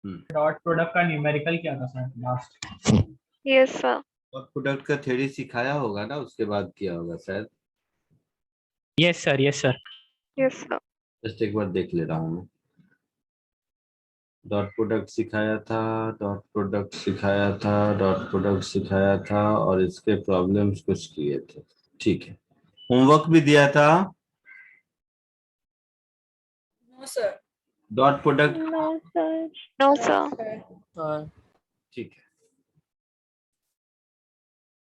Dot product का numerical क्या था सर लास्ट? Yes sir. और प्रोडक्ट का थ्योरी सिखाया होगा ना, उसके बाद किया होगा शायद। Yes sir, yes sir. Yes sir. Just एक बार देख ले रहा हूँ मैं। डॉट प्रोडक्ट सिखाया था, डॉट प्रोडक्ट सिखाया था, डॉट प्रोडक्ट सिखाया था, और इसके प्रॉब्लम्स कुछ किए थे। ठीक है, होमवर्क भी दिया था। No sir. Dot product. No sir. No sir. ठीक है,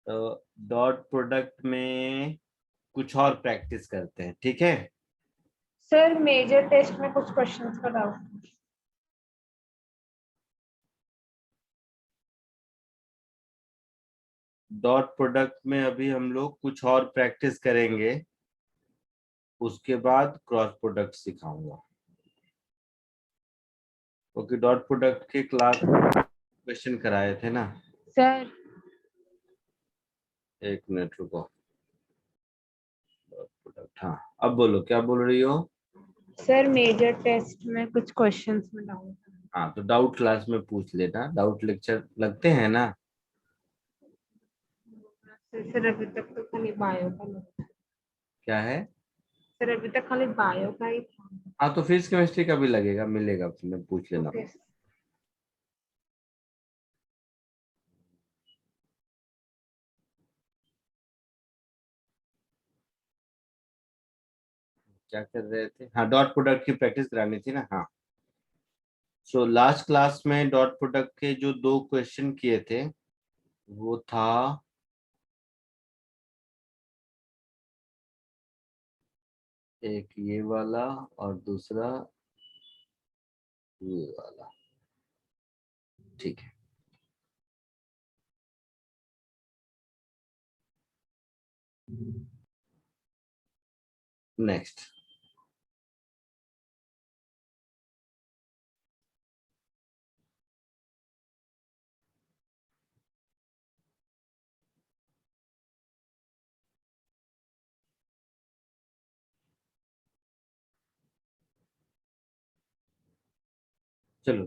तो डॉट प्रोडक्ट में कुछ और प्रैक्टिस करते हैं, ठीक है। सर मेजर टेस्ट में कुछ क्वेश्चंस का डाउट। डॉट प्रोडक्ट में अभी हम लोग कुछ और प्रैक्टिस करेंगे, उसके बाद क्रॉस प्रोडक्ट सिखाऊंगा। क्योंकि डॉट प्रोडक्ट के क्लास क्वेश्चन कराए थे ना। सर एक मिनट रुको। डॉट प्रोडक्ट, हाँ, अब बोलो क्या बोल रही हो। सर मेजर टेस्ट में कुछ क्वेश्चंस में डाउट। हाँ, तो डाउट क्लास में पूछ लेना, डाउट लेक्चर लगते हैं ना। सर अभी तक तो खाली बायो का लगा। क्या है? सर अभी तक खाली बायो का ही था। हाँ, तो फिजिक्स केमिस्ट्री का भी लगेगा, मिलेगा, तुम्हें पूछ लेना। ओके। क्या कर रहे थे? हाँ, डॉट प्रोडक्ट की प्रैक्टिस करानी थी ना। हाँ, सो लास्ट क्लास में डॉट प्रोडक्ट के जो दो क्वेश्चन किए थे, वो था एक ये वाला और दूसरा ये वाला। ठीक है, नेक्स्ट। चलो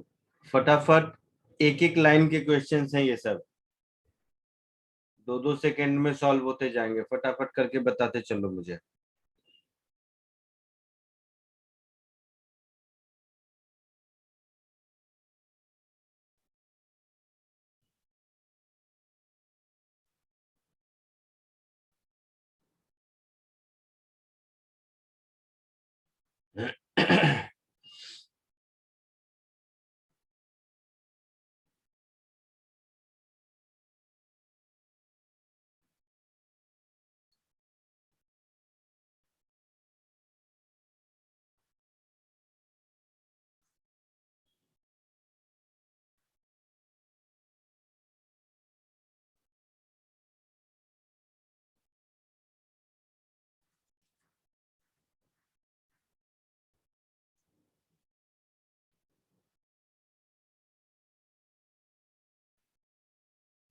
फटाफट, एक एक लाइन के क्वेश्चंस हैं ये सब, 2-2 सेकंड में सॉल्व होते जाएंगे, फटाफट करके बताते चलो मुझे।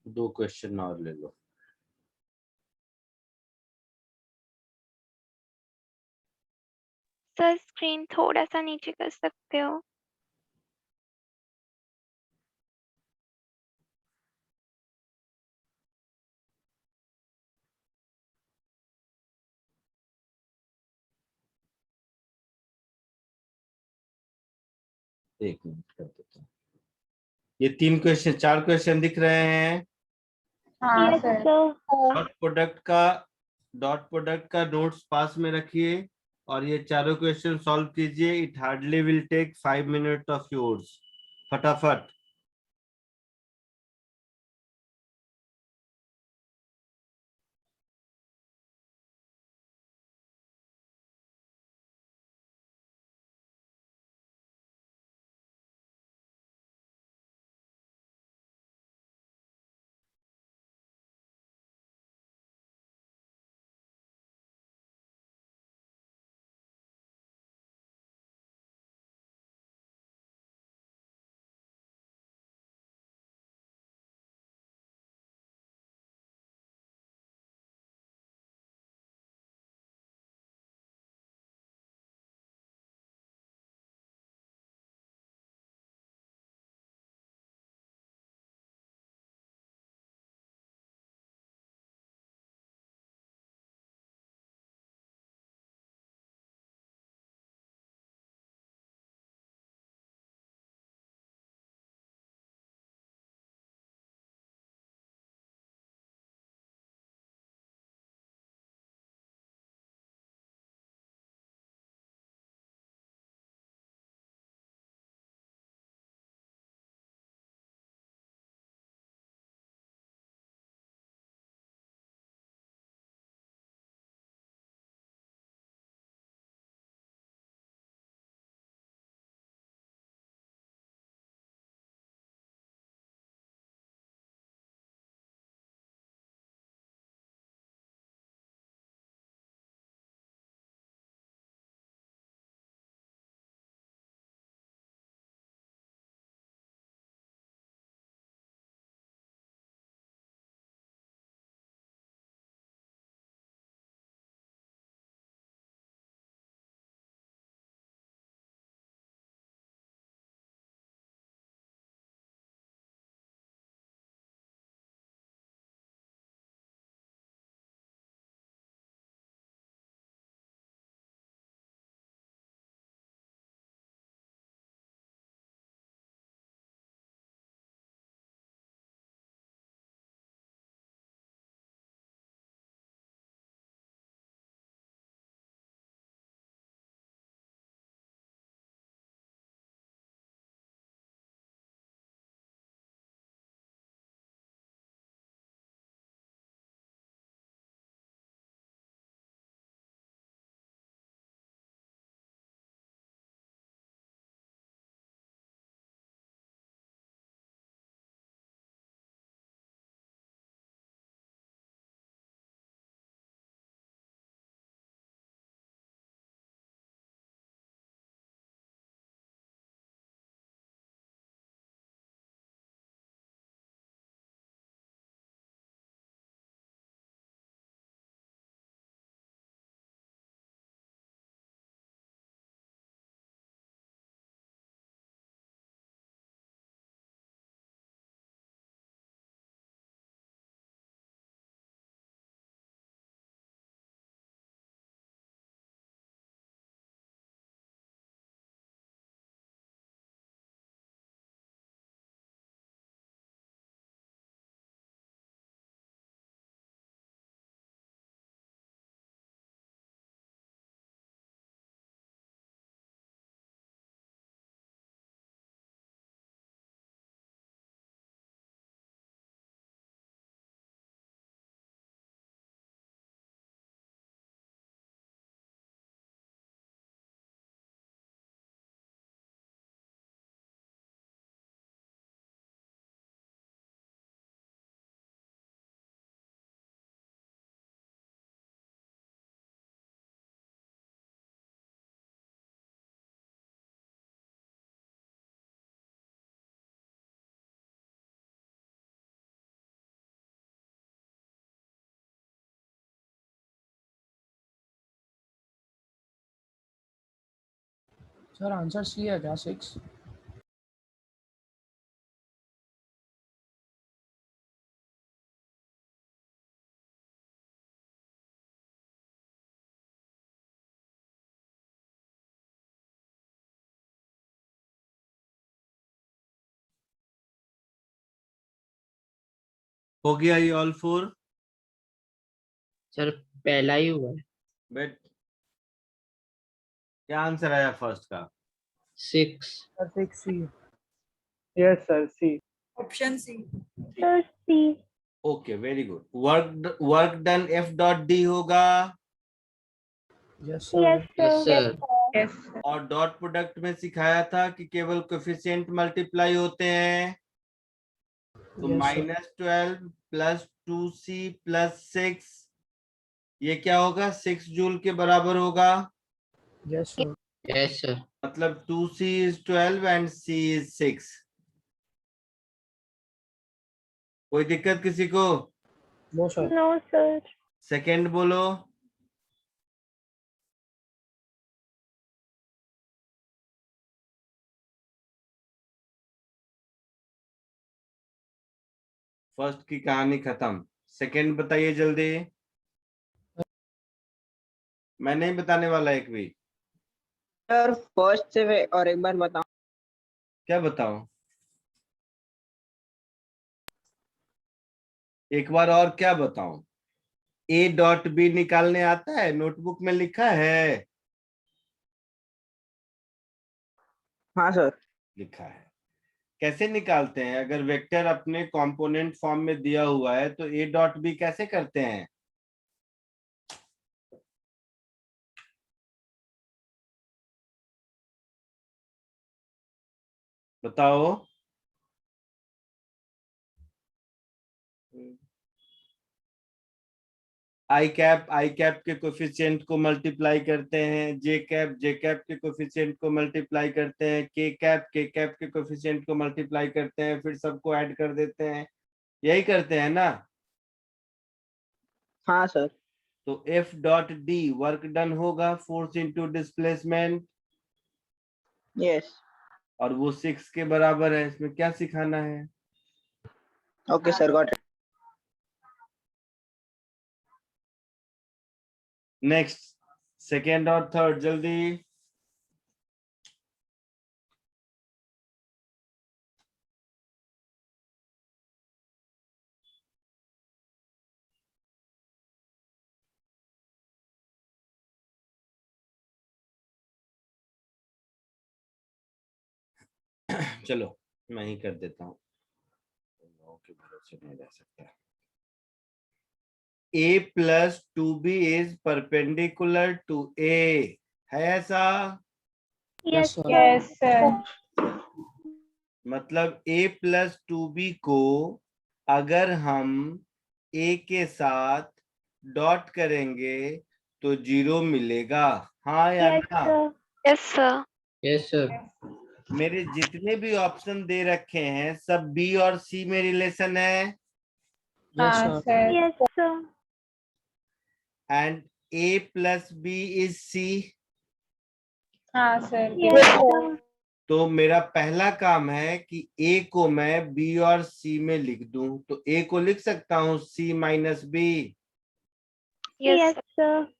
दो क्वेश्चन और ले लो। सर स्क्रीन थोड़ा सा नीचे कर सकते हो? एक मिनट कर देता हूँ। ये तीन क्वेश्चन, चार क्वेश्चन दिख रहे हैं। हाँ yes sir. Sir. Dot product का नोट्स पास में रखिए, और ये चारों क्वेश्चन सॉल्व कीजिए। It hardly will take 5 minute of yours. फटाफट। सर आंसर सी है क्या 6? हो गया ये ऑल फोर? सर पहला ही हुआ है। बट क्या आंसर आया फर्स्ट का? 6। Sir 6 C. Yes sir C. Option C. Sir C. Okay very good. Work done F dot D होगा yes yes sir. Yes sir. Sir. Yes और डॉट प्रोडक्ट में सिखाया था कि केवल कोफिशिएंट मल्टीप्लाई होते हैं। तो -12 प्लस 2c प्लस 6 ये क्या होगा? 6 जूल के बराबर होगा। Yes sir. Yes sir. मतलब 2c is 12 and c is 6। कोई दिक्कत किसी को? No sir. No sir. Second बोलो। फर्स्ट की कहानी खत्म। सेकंड बताइए जल्दी। मैं नहीं बताने वाला एक भी। सर फर्स्ट से और एक बार बताओ। क्या बताऊं? एक बार और क्या बताऊं? ए डॉट बी निकालने आता है? नोटबुक में लिखा है? हाँ सर। लिखा है। कैसे निकालते हैं? अगर वेक्टर अपने कंपोनेंट फॉर्म में दिया हुआ है तो ए डॉट बी कैसे करते हैं? बताओ। आई कैप के कोफिशिएंट को मल्टीप्लाई करते हैं। जे कैप के कोफिशिएंट को मल्टीप्लाई करते हैं। के कैप के कोफिशिएंट को मल्टीप्लाई करते हैं, फिर सबको ऐड कर देते हैं। यही करते हैं ना? हाँ सर। तो F dot D work done होगा फोर्स इंटू डिस्प्लेसमेंट, यस। और वो 6 के बराबर है। इसमें क्या सिखाना है? Okay sir got it. Next second और थर्ड जल्दी। चलो मैं ही कर देता हूँ, लोगों के भरोसे नहीं रह सकता। a plus 2b is perpendicular to a, है ऐसा? Yes sir. Yes sir. मतलब a प्लस 2b को अगर हम a के साथ डॉट करेंगे तो 0 मिलेगा, हाँ या यस ना? Sir. Yes sir. Yes sir. मेरे जितने भी ऑप्शन दे रखे हैं सब b और c में रिलेशन है, यस हाँ sir. Sir. Yes sir. And a plus b is c। हाँ सर। Yes sir. तो मेरा पहला काम है कि a को मैं b और c में लिख दूं। तो a को लिख सकता हूं c minus b। Yes sir.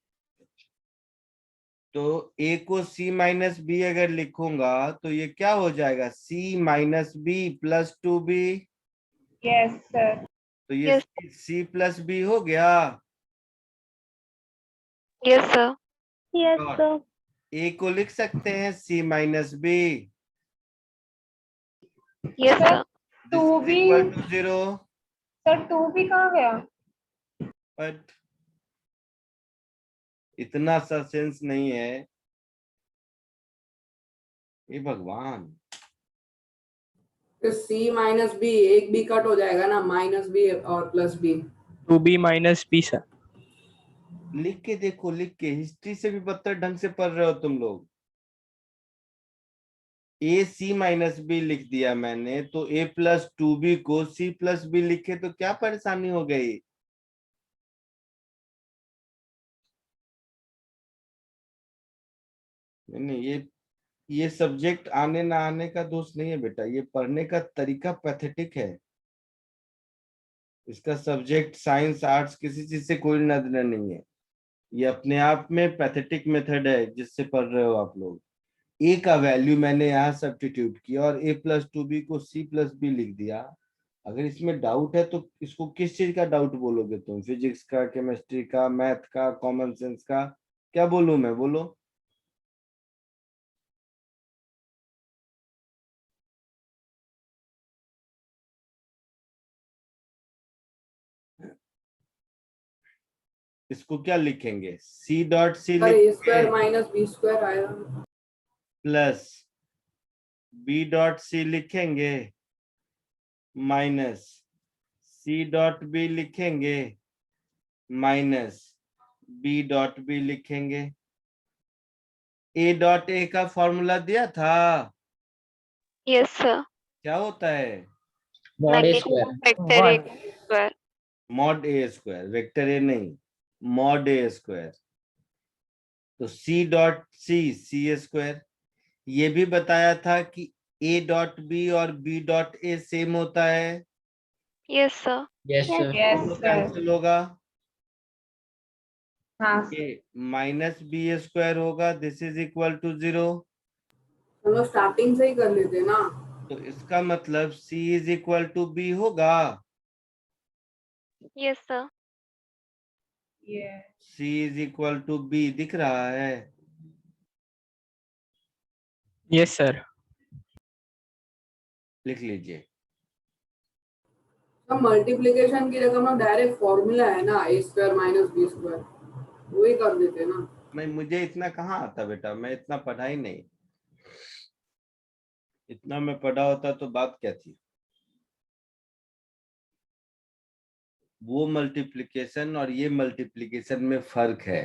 तो a को c माइनस b अगर लिखूंगा तो ये क्या हो जाएगा? c minus b plus 2b। Yes sir. तो ये Yes. c प्लस b हो गया। Yes sir. यस और सर। a को लिख सकते हैं c minus b। Yes sir. Two भी 0। सर, टू भी कहाँ गया? बट इतना सा सेंस नहीं है, ये भगवान। तो सी माइनस बी, एक बी कट हो जाएगा ना, माइनस बी और plus B. 2b minus b sir. लिख के देखो, लिख के। हिस्ट्री से भी बदतर ढंग से पढ़ रहे हो तुम लोग। ए सी माइनस बी लिख दिया मैंने, तो ए प्लस 2b को सी प्लस बी लिखे तो क्या परेशानी हो गई? नहीं ये ये सब्जेक्ट आने ना आने का दोष नहीं है बेटा, ये पढ़ने का तरीका पैथेटिक है। इसका सब्जेक्ट साइंस आर्ट्स किसी चीज से कोई लेना नहीं है, ये अपने आप में पैथेटिक मेथड है जिससे पढ़ रहे हो आप लोग। ए का वैल्यू मैंने यहाँ सब्स्टिट्यूट किया और a+2b को c+b लिख दिया। अगर इसमें डाउट है तो इसको किस चीज का डाउट बोलोगे तुम? फिजिक्स का, केमिस्ट्री का, मैथ का, कॉमन सेंस का? क्या बोलूं मैं, बोलो? इसको क्या लिखेंगे? c डॉट सी सर ए स्क्वायर लिखेंगे माइनस बी स्क्वायर आएगा। प्लस b डॉट सी लिखेंगे माइनस c डॉट b लिखेंगे माइनस b डॉट b लिखेंगे। a डॉट a का फॉर्मूला दिया था, Yes, sir. क्या होता है? Mod A Negative square. vector One. A square. Mod A square, vector A नहीं, मॉड ए स्क्वायर। तो c डॉट सी स्क्वायर। ये भी बताया था कि a डॉट बी और b डॉट ए सेम होता है, Yes, sir. Yes sir. Yes तो सर। कैंसिल होगा। हाँ a माइनस बी स्क्वायर होगा, दिस इज इक्वल टू 0। हम लोग स्टार्टिंग से ही कर लेते ना। तो इसका मतलब c is equal to b होगा। Yes, sir. ये c is equal to b दिख रहा है? Yes, sir. लिख लीजिए। तो मल्टीप्लिकेशन की जगह हम डायरेक्ट फॉर्मूला है ना ए स्क्वायर माइनस बी स्क्वायर, वही कर देते ना। मैं मुझे इतना कहाँ आता बेटा, मैं इतना पढ़ा ही नहीं। इतना मैं पढ़ा होता तो बात क्या थी। वो मल्टीप्लिकेशन और ये मल्टीप्लिकेशन में फर्क है।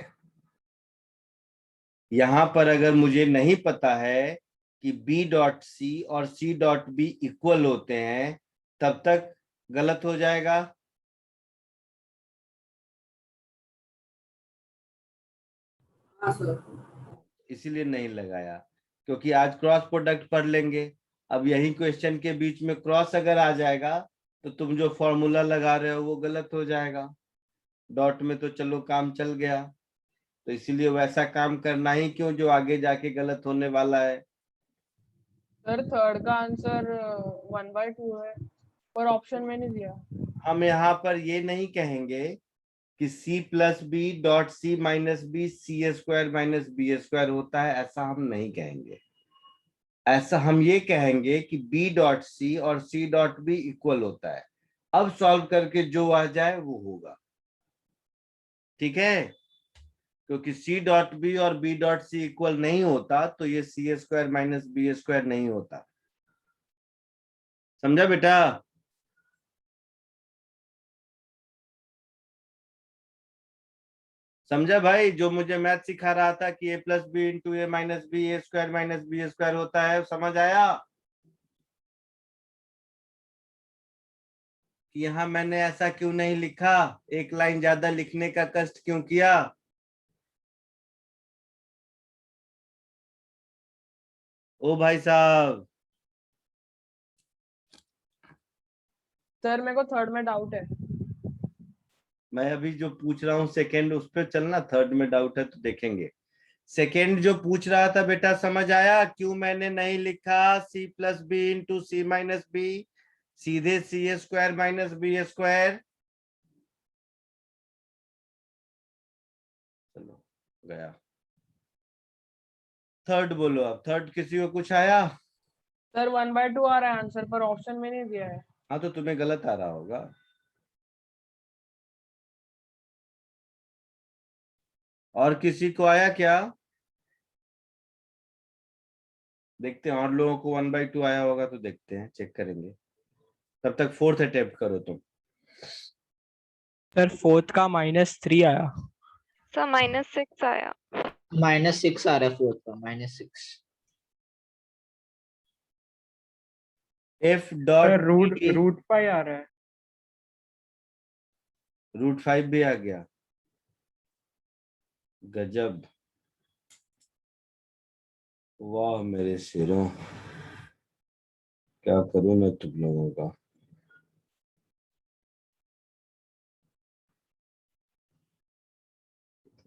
यहां पर अगर मुझे नहीं पता है कि b डॉट सी और c डॉट बी इक्वल होते हैं, तब तक गलत हो जाएगा। हाँ सर। इसीलिए नहीं लगाया, क्योंकि आज क्रॉस प्रोडक्ट पढ़ लेंगे। अब यही क्वेश्चन के बीच में क्रॉस अगर आ जाएगा तो तुम जो फॉर्मूला लगा रहे हो वो गलत हो जाएगा। डॉट में तो चलो काम चल गया, तो इसीलिए वैसा काम करना ही क्यों जो आगे जाके गलत होने वाला है। सर थर्ड का आंसर 1/2 है, पर ऑप्शन में नहीं दिया। हम यहाँ पर ये नहीं कहेंगे कि c plus B dot C minus B C square minus B square होता है, ऐसा हम नहीं कहेंगे। ऐसा हम ये कहेंगे कि b डॉट सी और c डॉट बी इक्वल होता है। अब सॉल्व करके जो आ जाए वो होगा, ठीक है? क्योंकि c डॉट बी और b डॉट सी इक्वल नहीं होता तो ये सी स्क्वायर माइनस बी स्क्वायर नहीं होता। समझा बेटा? समझा भाई? जो मुझे मैथ सिखा रहा था कि a plus B into A minus B A square minus B square होता है, समझ आया? कि यहाँ मैंने ऐसा क्यों नहीं लिखा, एक लाइन ज्यादा लिखने का कष्ट क्यों किया? ओ भाई साहब, सर मेरे को थर्ड में डाउट है। मैं अभी जो पूछ रहा हूँ सेकंड उस पर चलना, थर्ड में डाउट है तो देखेंगे। सेकेंड जो पूछ रहा था बेटा, समझ आया क्यों मैंने नहीं लिखा c प्लस बी इंटू सी माइनस बी, सीधे सी स्क्वायर माइनस बी स्क्वायर? चलो गया। थर्ड बोलो अब, थर्ड किसी को कुछ आया? सर 1/2 आ रहा है आंसर, पर ऑप्शन में नहीं दिया है। हाँ तो तुम्हें गलत आ रहा होगा। और किसी को आया क्या? देखते हैं, और लोगों को 1/2 आया होगा तो देखते हैं, चेक करेंगे। तब तक फोर्थ अटेम्प्ट करो तुम। सर फोर्थ का -3 आया। Sir, -6 आया. -6 आ रहा है फोर्थ का, -6। f dot sir root pi आ रहा है। √5 भी आ गया, गजब। वाह मेरे शेरों, क्या करूं मैं तुम लोगों का।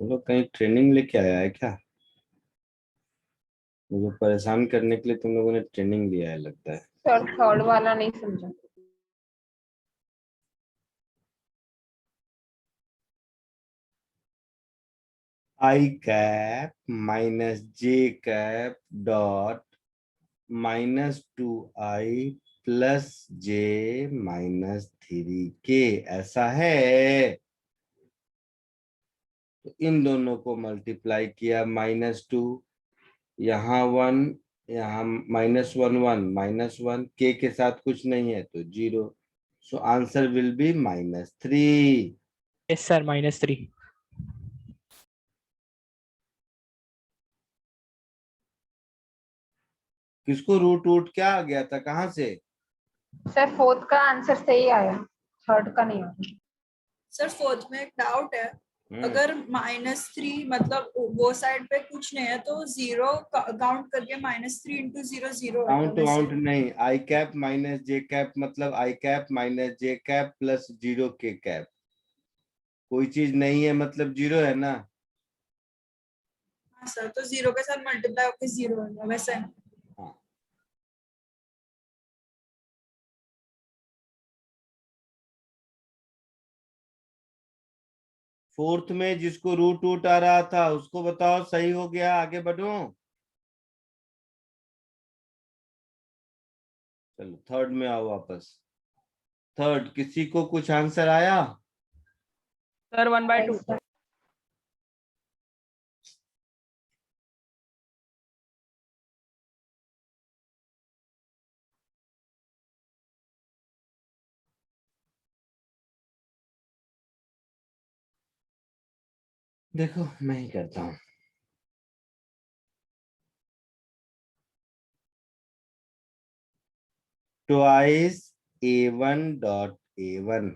तुम लोग कहीं ट्रेनिंग लेके आया है क्या? मुझे परेशान करने के लिए तुम लोगों ने ट्रेनिंग लिया है लगता है। सर थर्ड वाला नहीं समझा। आई cap minus J cap dot -2i plus जे -3k, ऐसा है। तो इन दोनों को मल्टीप्लाई किया, -2, यहाँ 1, यहाँ -1 -1, के साथ कुछ नहीं है तो 0। So answer will be -3। Yes, sir. -3. किसको रूट रूट क्या आ गया था, कहाँ से? सर फोर्थ का आंसर सही आया, थर्ड का नहीं आया। सर फोर्थ में एक डाउट है, हम्म। अगर -3 मतलब वो साइड पे कुछ नहीं है तो 0 काउंट करके -3 इंटू 0 0 है, काउंट तो वाउंट वैसे नहीं, आई कैप माइनस जे कैप मतलब आई cap minus J cap plus 0 के कैप। कोई चीज नहीं है मतलब 0 है ना। हाँ सर, तो 0 के साथ मल्टीप्लाई होकर 0 है वैसे। हाँ, फोर्थ में जिसको रूट रूट आ रहा था उसको बताओ सही हो गया, आगे बढ़ो। चलो थर्ड में आओ वापस। थर्ड किसी को कुछ आंसर आया? सर 1/2। देखो मैं ही करता हूँ। Twice a1 dot a1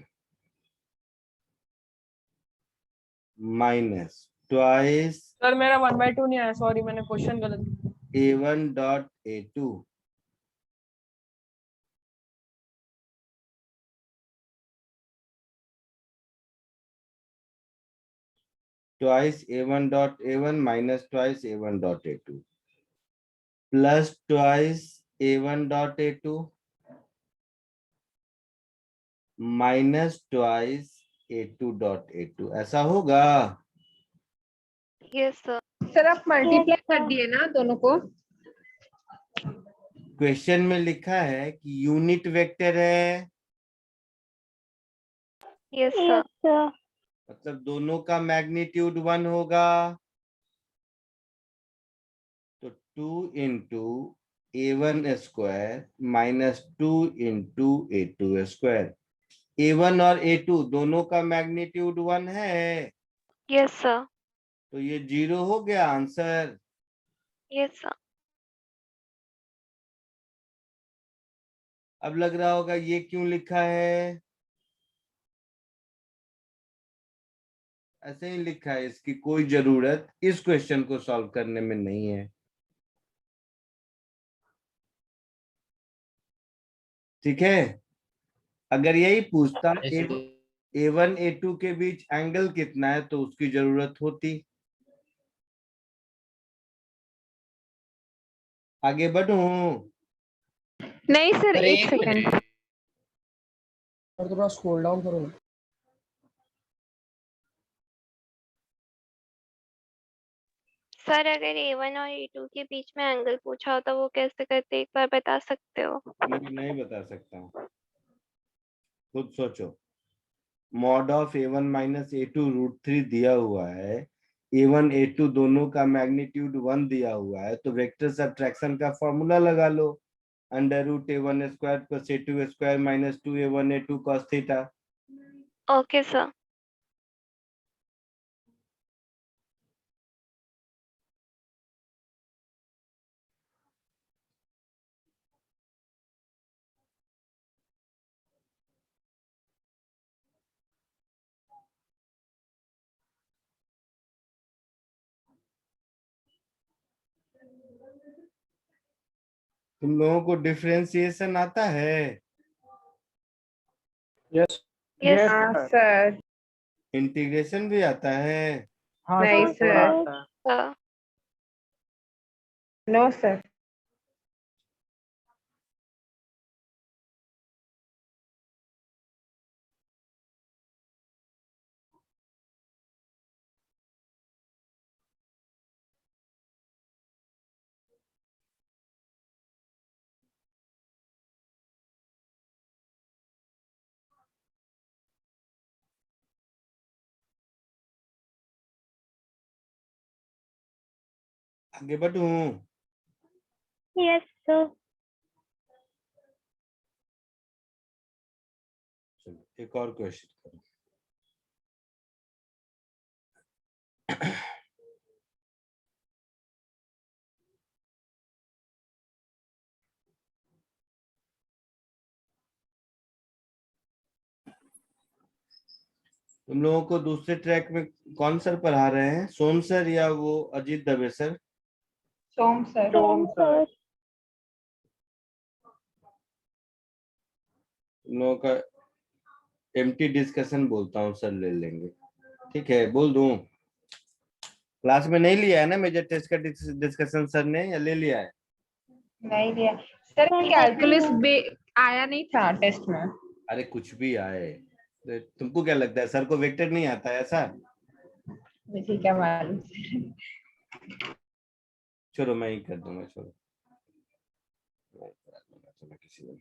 minus twice sir मेरा 1/2 नहीं आया, सॉरी मैंने क्वेश्चन गलत। a1 dot a2 twice a1 dot a1 minus twice a1 dot a2 plus twice a1 dot a2 minus twice a2 dot a2, ऐसा होगा। Yes, sir. Sir आप multiply कर दिए ना दोनों को। क्वेश्चन में लिखा है कि यूनिट वेक्टर है, Yes, sir. मतलब दोनों का मैग्नीट्यूड 1 होगा। तो 2 into a1 square minus 2 into a2 square. a1 और a2 दोनों का मैग्नीट्यूड 1 है, Yes, sir. तो ये 0 हो गया आंसर। Yes, sir. अब लग रहा होगा ये क्यों लिखा है, ऐसे ही लिखा है, इसकी कोई जरूरत इस क्वेश्चन को सॉल्व करने में नहीं है। ठीक है, अगर यही पूछता a1 a2 के बीच एंगल कितना है तो उसकी जरूरत होती। आगे बढ़ूं? नहीं सर, सर एक एक सेकेंड। मिनट। सर थोड़ा स्क्रॉल डाउन करो ना। सर अगर A1 और A2 के बीच में एंगल पूछा हो तो वो कैसे करते एक बार बता सकते हो? नहीं बता सकता हूँ, खुद सोचो। Mod of a1 minus a2 √3 दिया हुआ है, a1 a2 दोनों का मैग्नीट्यूड 1 दिया हुआ है, तो वेक्टर सब्ट्रैक्शन का फॉर्मूला लगा लो, √a1 square plus a2 square minus 2a1 a2 cos theta. Okay, sir. तुम लोगों को डिफरेंशिएशन आता है? यस यस हाँ सर। इंटीग्रेशन भी आता है? हाँ नहीं सर थोड़ा सर। आता है। सर। No sir. आगे बढ़ूं? Yes sir. चलो एक और क्वेश्चन करो। तुम लोगों को दूसरे ट्रैक में कौन सर पढ़ा रहे हैं, सोम सर या वो अजीत दवे सर? सोम सर। सोम सर। तुम लोगों का एम्प्टी डिस्कशन बोलता हूँ सर, ले लेंगे, ठीक है? बोल दूं? क्लास में नहीं लिया है ना मेजर टेस्ट का डिस्कशन सर ने, या ले लिया है? नहीं दिया सर। कैलकुलस आया नहीं था टेस्ट में। अरे कुछ भी आए, तो तुमको क्या लगता है सर को वेक्टर नहीं आता है ऐसा? मुझे क्या मालूम। छोड़ो मैं ही कर दूंगा, छोड़ो मैं ही करा दूंगा, चलो किसी दिन।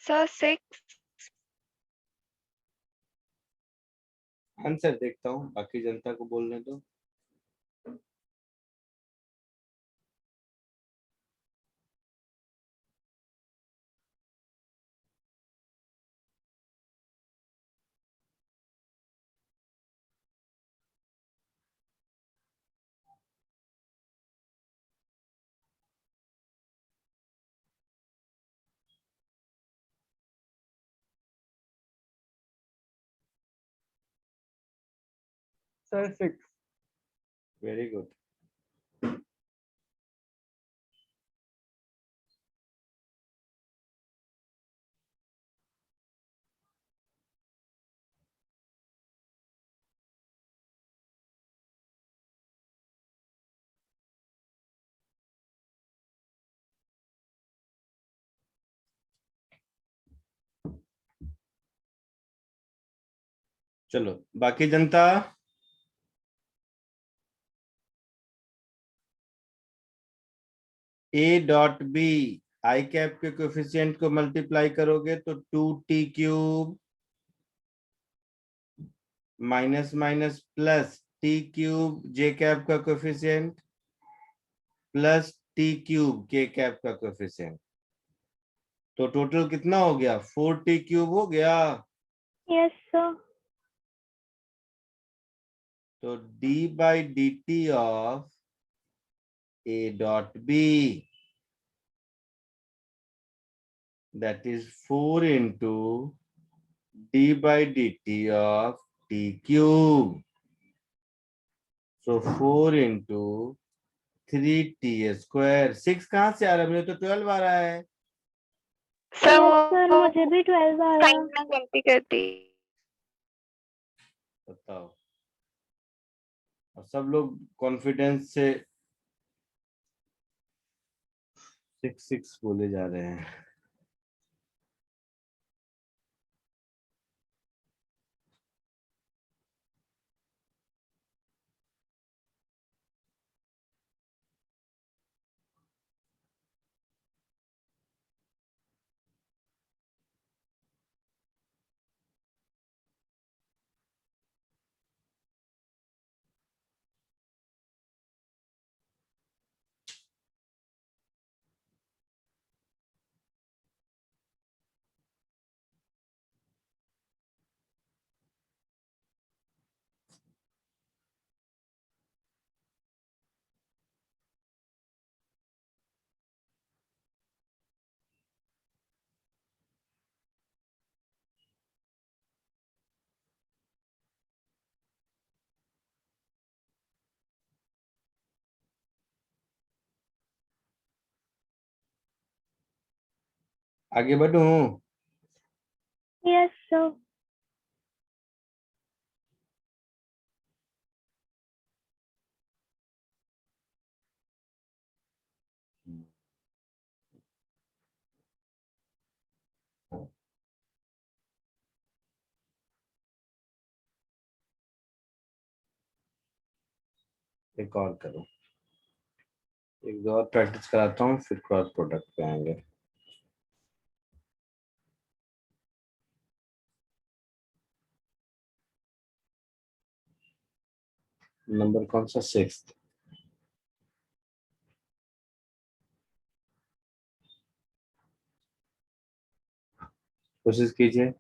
सर 6। आंसर देखता हूँ, बाकी जनता को बोलने दो। सर 6। Very good. चलो बाकी जनता, A dot B I cap के कोएफिशिएंट को मल्टीप्लाई करोगे तो 2t³ minus minus plus t³ J cap का coefficient plus t³ K cap का कोएफिशिएंट, तो टोटल कितना हो गया? 4t³ हो गया। Yes sir. तो d/dt of a dot B that is 4 into d by dt of t cube. So 4 into 3t square. 6 कहाँ से आ रहा है? मुझे तो 12 आ रहा है. सर सर मुझे भी 12 आ रहा साइन में गलती कर दी। बताओ. और सब लोग कॉन्फिडेंस से 6 बोले जा रहे हैं. आगे बढ़ूं? Yes sir. एक और करो. एक दो और प्रैक्टिस कराता हूँ, फिर क्रॉस प्रोडक्ट पे आएंगे. नंबर कौन सा? 6. कोशिश कीजिए.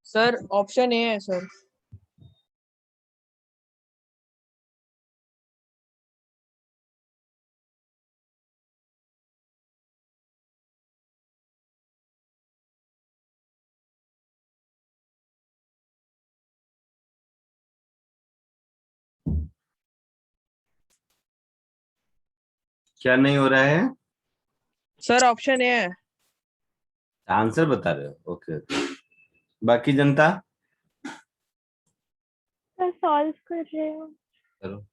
सर ऑप्शन ए है सर। क्या नहीं हो रहा है? सर ऑप्शन ए है। आंसर बता रहे हो? Okay okay. बाकी जनता सर सॉल्व कर रहे हो। करो.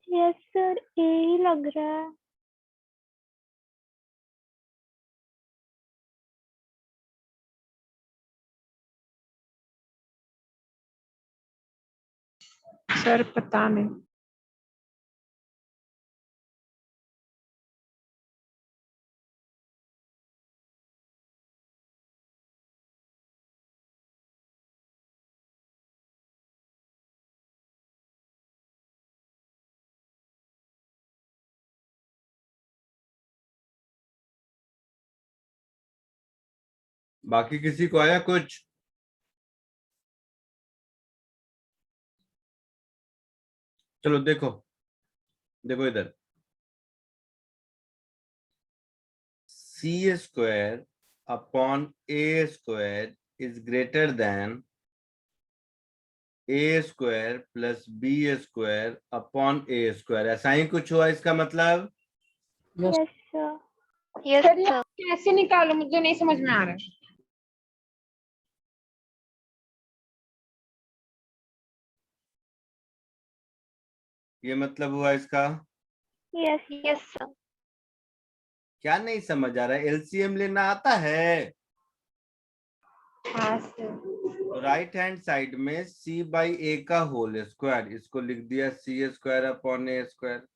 यस सर, ए ही लग रहा है। सर पता नहीं। बाकी किसी को आया कुछ? चलो देखो, देखो इधर, C square upon A square is greater than A square plus B square upon A square. ऐसा ही कुछ हुआ इसका मतलब? Yes sir. यस सर ये सर। कैसे निकालो, मुझे नहीं समझ में आ रहा है। ये मतलब हुआ इसका? Yes yes sir. क्या नहीं समझ आ रहा है? एलसीएम लेना आता है? हाँ सर। तो राइट हैंड साइड में सी बाई ए का होल स्क्वायर, इसको लिख दिया सी square upon A square.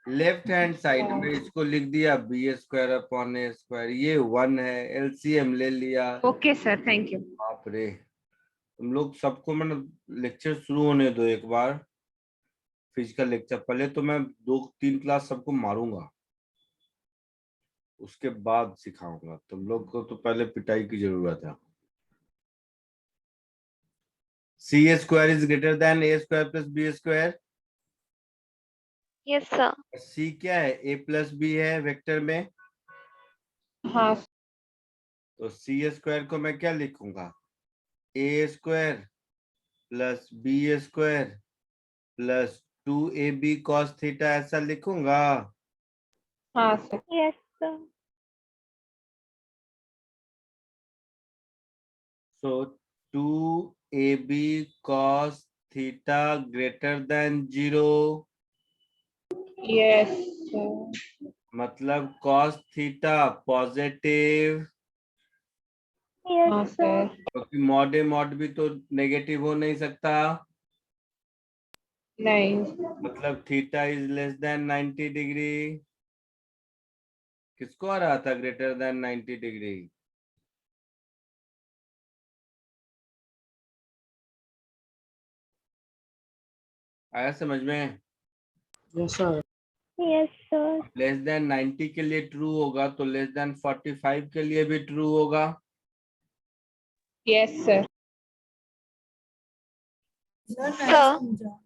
Left hand side में इसको लिख दिया B square upon A square. ये 1 है, एलसीएम ले लिया। Okay sir, thank you. बाप रे, तुम लोग सबको मैंने लेक्चर शुरू होने दो एक बार, फिजिकल लेक्चर। पहले तो मैं 2-3 क्लास सबको मारूंगा, उसके बाद सिखाऊंगा। तुम लोग को तो पहले पिटाई की जरूरत है। C square is greater than A square plus B square. Yes sir. C क्या है? ए प्लस बी है वेक्टर में। हाँ तो सी स्क्वायर को मैं क्या लिखूंगा? A square plus B square plus 2ab cos theta, ऐसा लिखूंगा। हाँ सर। Yes sir. So 2ab cos theta greater than 0, yes sir. मतलब cos थीटा पॉजिटिव, हाँ यस सर। सर। क्योंकि मॉड ए मॉड भी तो नेगेटिव हो नहीं सकता। नहीं। मतलब theta is less than 90 degree. किसको आ रहा था ग्रेटर देन 90 डिग्री? आया समझ में? Yes sir. Yes sir. Less than 90 के लिए ट्रू होगा तो लेस देन 45 के लिए भी ट्रू होगा। Yes sir. सर नहीं सर। समझा।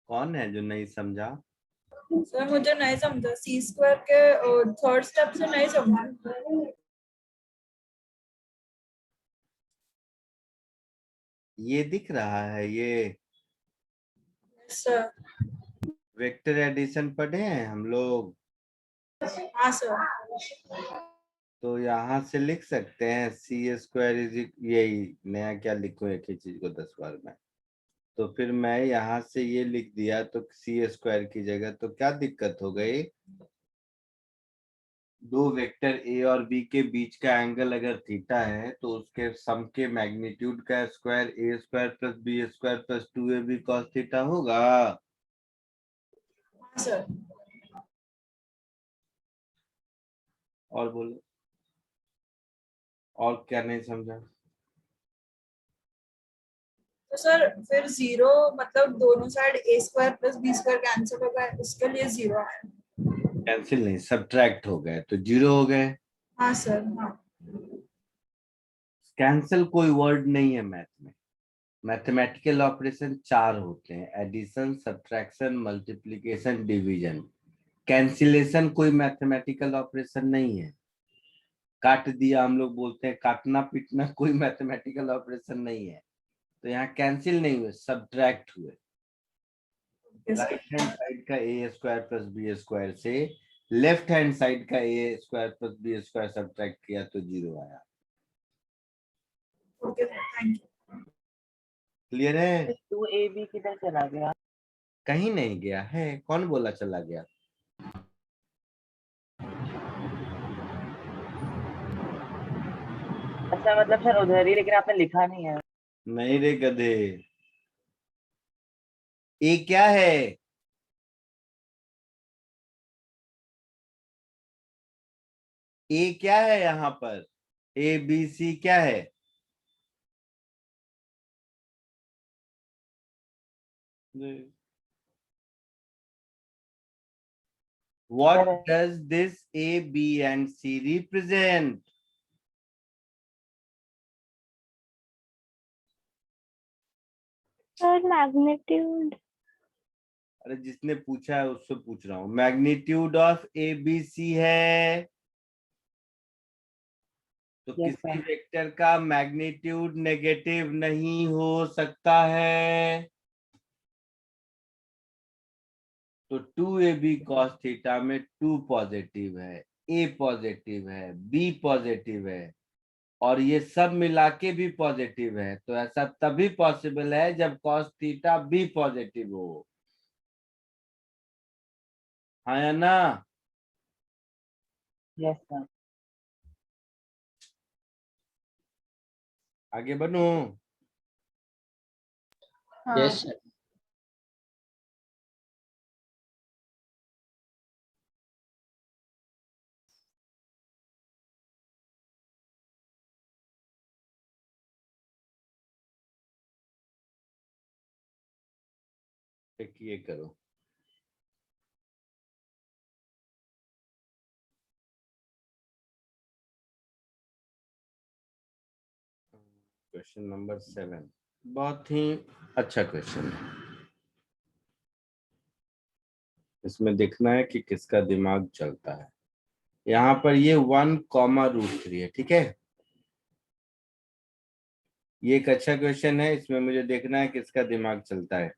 कौन है जो नहीं समझा? सर मुझे नहीं समझा, सी स्क्वायर के थर्ड स्टेप से नहीं समझा। ये दिख रहा है, ये सर। वेक्टर एडिशन पढ़े हैं हम लोग। हाँ सर। तो यहाँ से लिख सकते हैं सी स्क्वायर इज, यही नया क्या लिखूं एक ही चीज को 10 बार में। तो फिर मैं यहाँ से ये लिख दिया तो सी स्क्वायर की जगह, तो क्या दिक्कत हो गई? दो वेक्टर ए और बी के बीच का एंगल अगर थीटा है तो उसके सम के मैग्नीट्यूड का square A square plus B square plus 2ab cos theta होगा। हाँ सर। और बोलो, और क्या नहीं समझा? तो सर फिर जीरो मतलब दोनों side A square plus B square cancel हो गए, उसके लिए जीरो आया। कैंसिल नहीं, सब्ट्रैक्ट हो गए तो 0 हो गए। हाँ सर। हाँ। कैंसिल कोई वर्ड नहीं है मैथ में। मैथमेटिकल ऑपरेशन 4 होते हैं, addition, subtraction, multiplication, division. Cancellation कोई मैथमेटिकल ऑपरेशन नहीं है। काट दिया हम लोग बोलते हैं, काटना पीटना कोई मैथमेटिकल ऑपरेशन नहीं है। तो यहाँ कैंसिल नहीं हुए, सब्ट्रैक्ट हुए। राइट हैंड साइड का A square plus B square से लेफ्ट हैंड साइड का A square plus B square subtract किया तो 0 आया। Okay, thank you. क्लियर है? 2ab किधर चला गया? कहीं नहीं गया है, कौन बोला चला गया? अच्छा मतलब सर उधर ही, लेकिन आपने लिखा नहीं है। नहीं रे गधे, ए क्या है? ए क्या है यहाँ पर? ए बी सी क्या है? What does this A, B and C represent? Sir magnitude. अरे जिसने पूछा है उससे पूछ रहा हूँ। Magnitude of A B C है, तो Yes, किसी sir. वेक्टर का मैग्नीट्यूड नेगेटिव नहीं हो सकता है। तो 2ab cos थीटा में 2 पॉजिटिव है, a पॉजिटिव है, b पॉजिटिव है, और ये सब मिला के भी पॉजिटिव है। तो ऐसा तभी पॉसिबल है जब cos थीटा भी पॉजिटिव हो। हाँ या ना? Yes, sir. आगे बढ़ू? हाँ Yes, sir. एक ये करो, क्वेश्चन नंबर 7 बहुत ही अच्छा क्वेश्चन है। इसमें देखना है कि किसका दिमाग चलता है। यहाँ पर ये 1,√3 है, ठीक है। ये एक अच्छा क्वेश्चन है, इसमें मुझे देखना है किसका दिमाग चलता है।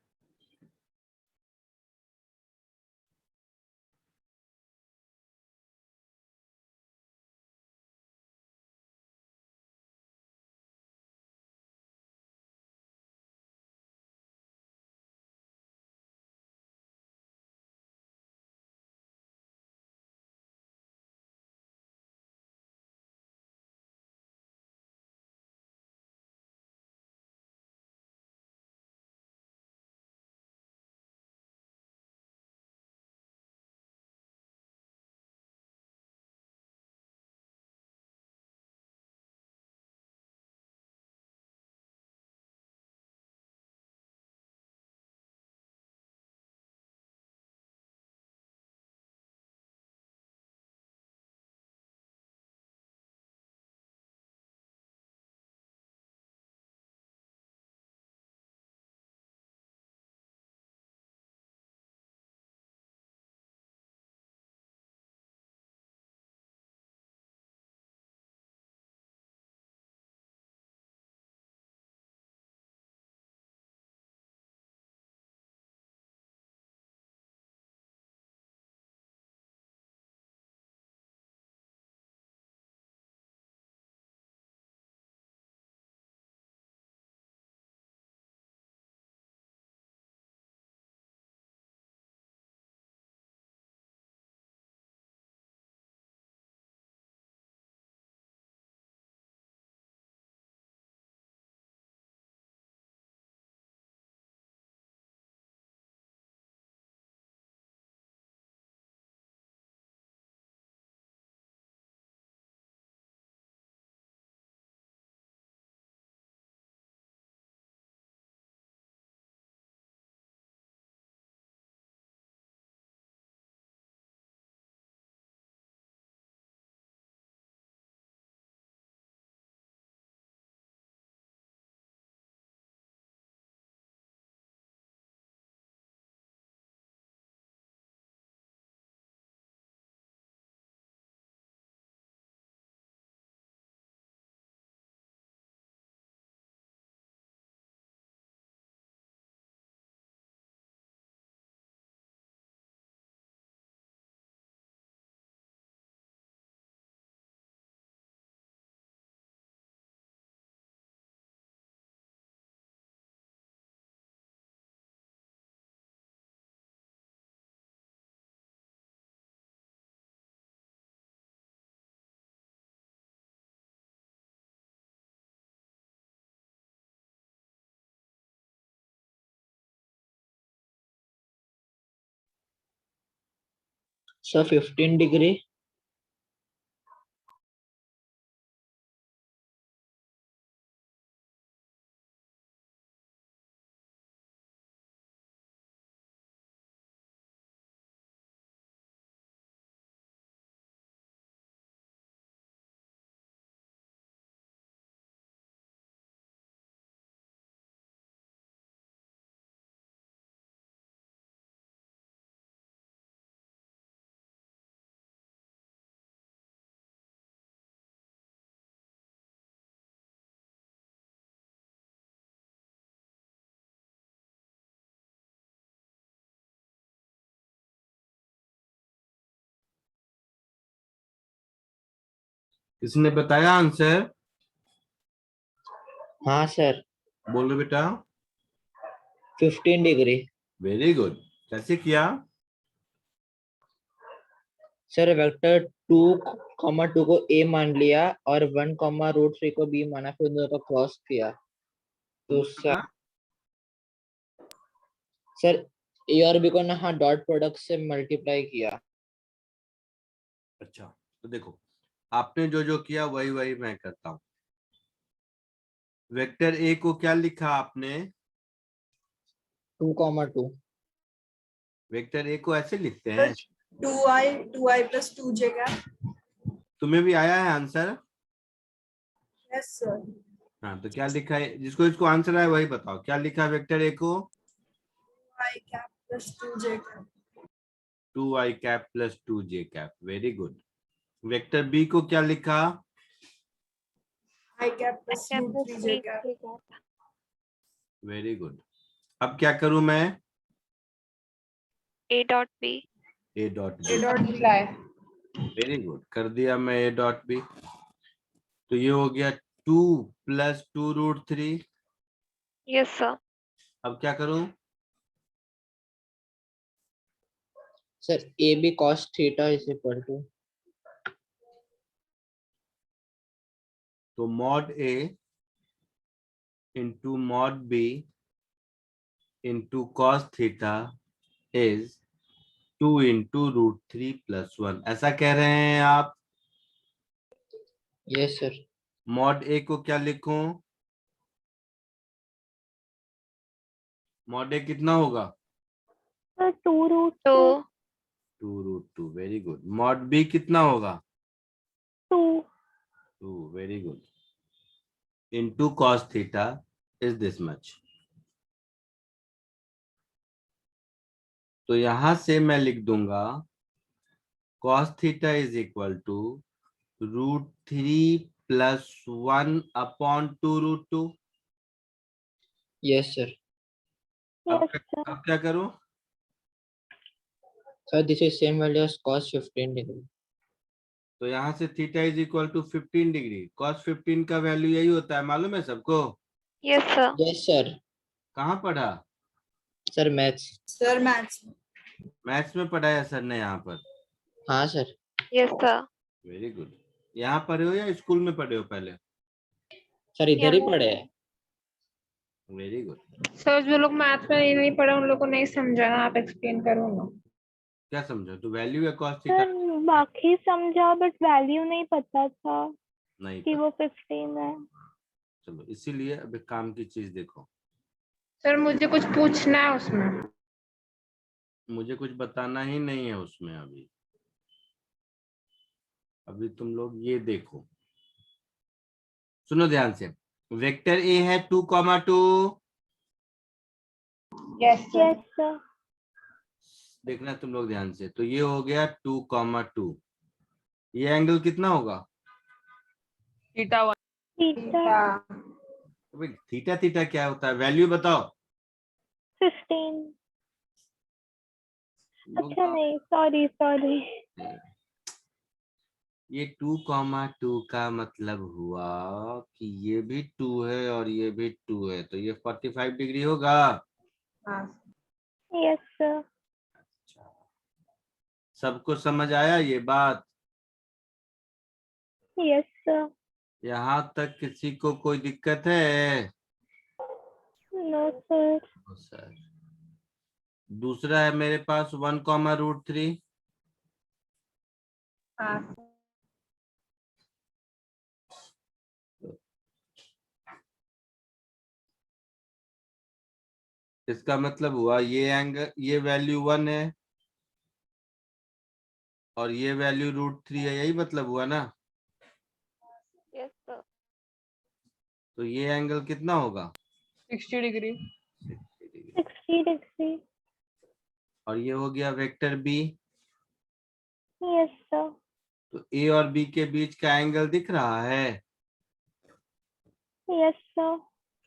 Sir 15 degree. किसने बताया आंसर? हाँ सर. बोलो बेटा। 15 डिग्री. Very good. कैसे किया? सर वेक्टर 2,2 को ए मान लिया और 1,√3 को बी माना, फिर दोनों का क्रॉस किया. तो सर ए और बी को ना हाँ डॉट प्रोडक्ट से मल्टीप्लाई किया. अच्छा, तो देखो आपने जो जो किया वही वही मैं करता हूँ। वेक्टर ए को क्या लिखा आपने? 2,2. वेक्टर ए को ऐसे लिखते हैं। 2i plus 2j cap. तुम्हें भी आया है आंसर? Yes sir. हाँ, तो क्या लिखा है? जिसको इसको आंसर आया वही बताओ, क्या लिखा है वेक्टर ए को? 2i cap plus 2j cap. 2i cap plus 2j cap. Very good. Vector B को क्या लिखा? i कैप plus क्या root 3j cap. Very good. अब क्या करूं मैं? A dot B. A dot a B. dot b. निकला है. वेरी गुड, कर दिया मैं ए डॉट बी। तो ये हो गया 2 प्लस 2√3। Yes sir. अब क्या करूं? Sir A B cos theta is equal to. तो mod A into mod B into cos theta is 2 into √3 plus 1, ऐसा कह रहे हैं आप? Yes sir. मॉड ए को क्या लिखूं? मॉड ए कितना होगा? Sir 2√2. 2. 2√2। Very good. Mod B कितना होगा? 2. 2। Very good. Into cos theta is this much. तो यहां से मैं लिख दूंगा cos theta is equal to √3 plus 1 upon 2√2। Yes sir. अब यस सर. अब क्या करूं? Sir this is same value as cos 15 degree. तो यहाँ से theta is equal to 15 degree. cos 15 का वैल्यू यही होता है, मालूम है सबको? Yes sir. Yes sir. कहाँ पढ़ा? Sir maths. Sir maths. Maths में पढ़ाया सर ने यहाँ पर? हाँ sir. Yes sir. Very good. यहाँ पढ़े हो या स्कूल में पढ़े हो पहले? सर इधर ही यहाँ- पढ़े हैं. Very good. सर जो लोग मैथ में ये नहीं पढ़े उन लोग को नहीं समझा ना, आप एक्सप्लेन करो ना. क्या समझो? तो वैल्यू है cos थीटा? सर बाकी समझा बट वैल्यू नहीं पता था नहीं कि पता। वो 15 है. चलो इसीलिए अब एक काम की चीज देखो, सर मुझे कुछ पूछना है उसमें. मुझे कुछ बताना ही नहीं है उसमें। अभी अभी तुम लोग ये देखो, सुनो ध्यान से। वेक्टर ए है 2,2। Yes sir. Yes sir. देखना तुम लोग ध्यान से। तो ये हो गया 2,2। ये एंगल कितना होगा? थीटा 1. थीटा अबे थीटा थीटा क्या होता है? वैल्यू बताओ। 15. लोग अच्छा नहीं, सॉरी सॉरी. ये 2,2 का मतलब हुआ कि ये भी 2 है और ये भी 2 है, तो ये 45 डिग्री होगा। हाँ. Yes sir. सबको समझ आया ये बात? Yes sir. यहाँ तक किसी को कोई दिक्कत है? No sir. सर दूसरा है मेरे पास 1,√3। हाँ इसका मतलब हुआ ये एंगल, ये वैल्यू 1 है और ये वैल्यू √3 है, यही मतलब हुआ ना। Yes sir. तो ये एंगल कितना होगा? 60 डिग्री। 60 डिग्री। 60 degree. और ये हो गया वेक्टर बी। Yes, sir. तो ए और बी के बीच का एंगल दिख रहा है? Yes, sir.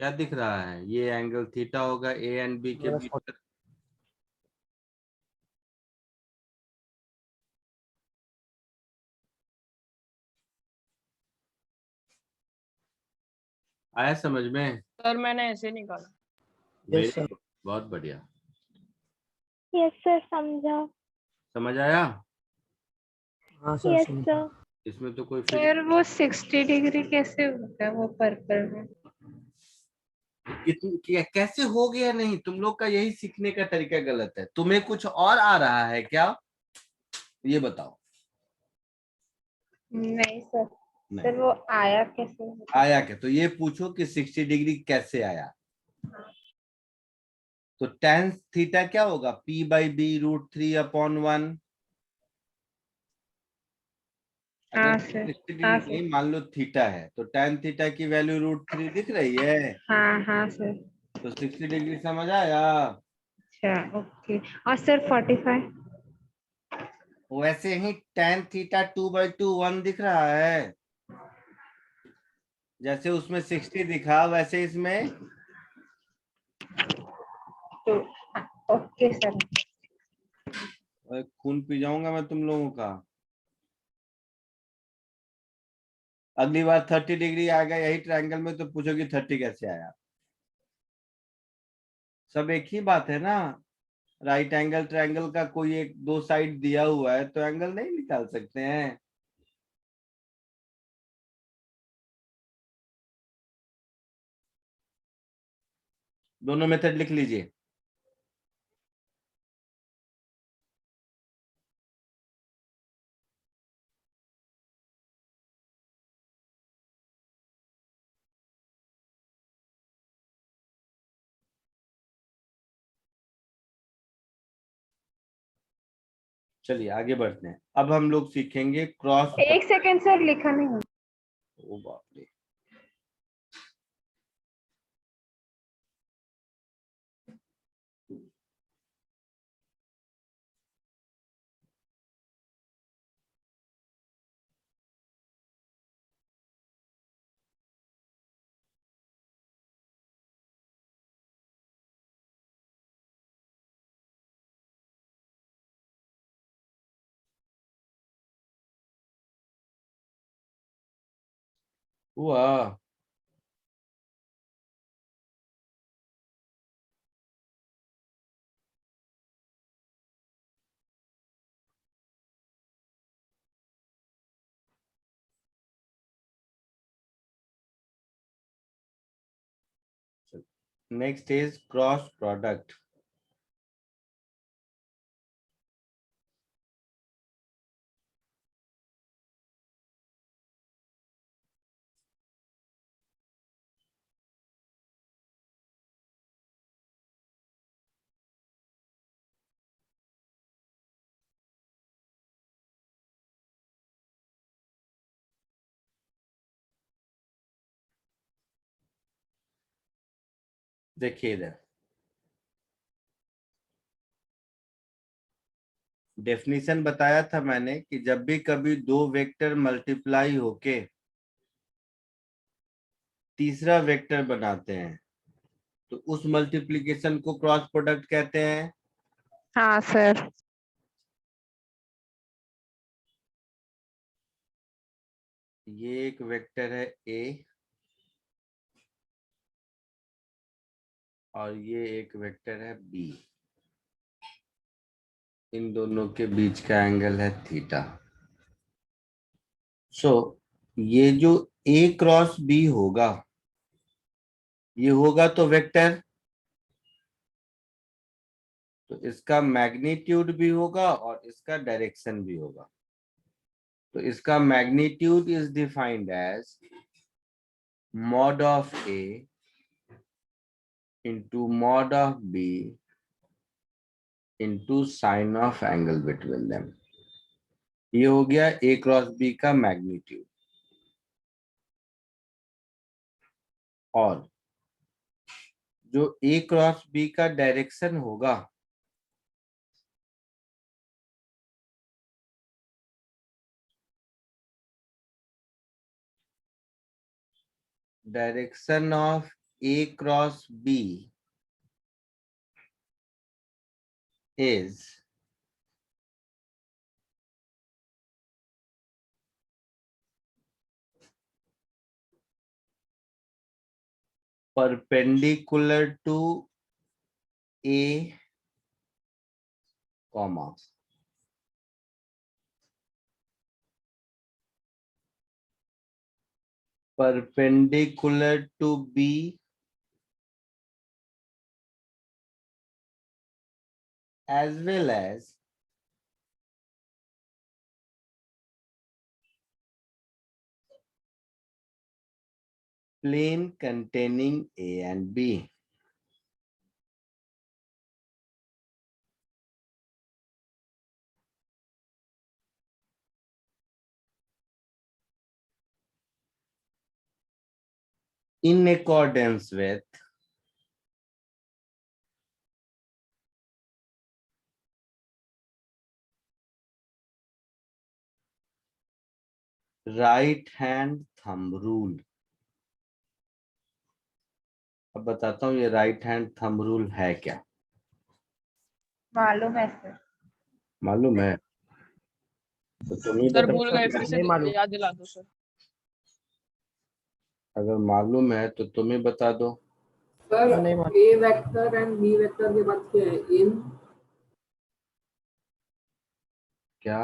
क्या दिख रहा है? ये एंगल थीटा होगा ए एंड बी के बीच का। आया समझ में? सर मैंने ऐसे निकाला। Very sir. गुड, बहुत बढ़िया। Yes, sir. समझा. समझ आया? हाँ सर Yes, समझा। sir. इसमें तो कोई सर वो 60 डिग्री कैसे होता है वो पर्पल में? कैसे हो गया? नहीं, तुम लोग का यही सीखने का तरीका गलत है। तुम्हें कुछ और आ रहा है क्या? ये बताओ। नहीं सर। नहीं। सर वो आया कैसे? आया क्या? तो ये पूछो कि 60 डिग्री कैसे आया। तो tan थीटा क्या होगा? P/B √3/1। हाँ अगर सर। 60 डिग्री हाँ सर। नहीं, मान लो थीटा है, तो tan थीटा की वैल्यू √3 दिख रही है। हाँ हाँ सर। तो 60 डिग्री समझ आया? अच्छा ओके। और सर 45? वैसे ही tan थीटा 2/2 1 दिख रहा है। जैसे उसमें 60 दिखा, वैसे इसमें तो ओके सर। खून पी जाऊंगा मैं तुम लोगों का। अगली बार 30 डिग्री आएगा यही ट्रायंगल में, तो पूछोगी 30 कैसे आया। सब एक ही बात है ना। राइट एंगल ट्रायंगल का कोई एक दो साइड दिया हुआ है तो एंगल नहीं निकाल सकते हैं। दोनों मेथड लिख लीजिए। चलिए आगे बढ़ते हैं। अब हम लोग सीखेंगे क्रॉस। एक सेकंड सर, लिखा नहीं। ओ बाप रे। हुआ। Next is cross product. देखिए इधर डेफिनेशन बताया था मैंने कि जब भी कभी दो वेक्टर मल्टीप्लाई होके तीसरा वेक्टर बनाते हैं तो उस मल्टीप्लिकेशन को क्रॉस प्रोडक्ट कहते हैं। हाँ सर। ये एक वेक्टर है ए और ये एक वेक्टर है बी। इन दोनों के बीच का एंगल है थीटा। सो ये जो ए क्रॉस बी होगा, ये होगा तो वेक्टर, तो इसका मैग्नीट्यूड भी होगा और इसका डायरेक्शन भी होगा। तो इसका magnitude is defined as mod of A into mod of B into sin of angle between them. ये हो गया A क्रॉस B का मैग्नीट्यूड। और जो A क्रॉस B का डायरेक्शन होगा direction of A cross B is perpendicular to A, comma perpendicular to B as well as plane containing A and B. In accordance with right hand thumb rule। अब बताता हूँ ये right hand thumb rule है क्या। मालूम है sir. मालूम है तो तुम ही सर बताओ भूल गए, फिर नहीं से मालूम। याद दिला दो सर। अगर मालूम है तो तुम ही बता दो। Sir A vector and B vector के बाद क्या है? इन क्या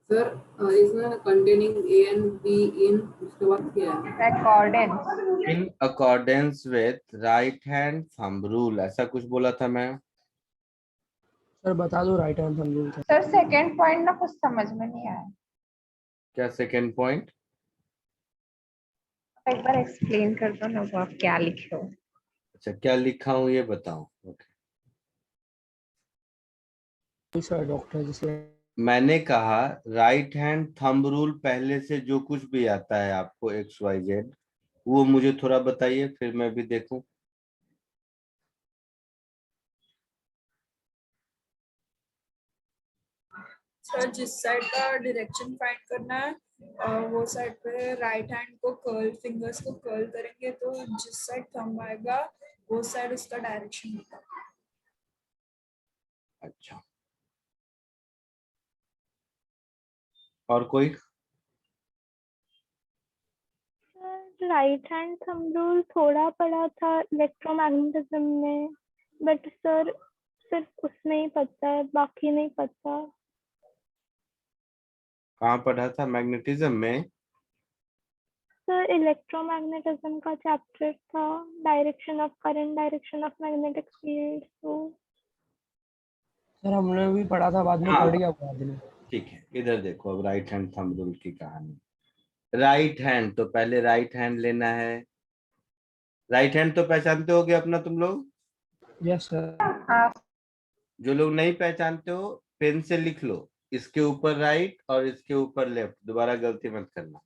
सर इसमें containing A and B in, उसके बाद क्या है? Accordance. In accordance with right hand thumb rule, ऐसा कुछ बोला था मैं। सर बता दो right hand thumb rule. Sir second point ना कुछ समझ में नहीं आया। क्या सेकंड पॉइंट? एक बार एक्सप्लेन कर दो ना, वो आप क्या लिखे हो। अच्छा क्या लिखा हूँ ये बताओ। ओके सर डॉक्टर जिससे मैंने कहा राइट हैंड थंब रूल पहले से जो कुछ भी आता है आपको XYZ वो मुझे थोड़ा बताइए, फिर मैं भी देखूं। सर जिस साइड का डायरेक्शन फाइंड करना है वो साइड पे राइट हैंड को कर्ल, फिंगर्स को कर्ल करेंगे तो जिस साइड थंब आएगा वो साइड उसका डायरेक्शन होगा। अच्छा और कोई? राइट हैंड थंब रूल थोड़ा पढ़ा था इलेक्ट्रोमैग्नेटिज्म में, बट सर सिर्फ उसमें ही पता है, बाकी नहीं पता। कहाँ पढ़ा था? मैग्नेटिज्म में? सर इलेक्ट्रोमैग्नेटिज्म का चैप्टर था, direction of current, direction of magnetic field. तो सर हमने भी पढ़ा था, बाद में हाँ पढ़ गया बाद में। ठीक है, इधर देखो अब राइट हैंड थंब रूल की कहानी। राइट हैंड, तो पहले राइट हैंड लेना है। राइट हैंड तो पहचानते होगे अपना तुम लोग? Yes sir. जो लोग नहीं पहचानते हो पेन से लिख लो, इसके ऊपर राइट और इसके ऊपर लेफ्ट, दोबारा गलती मत करना।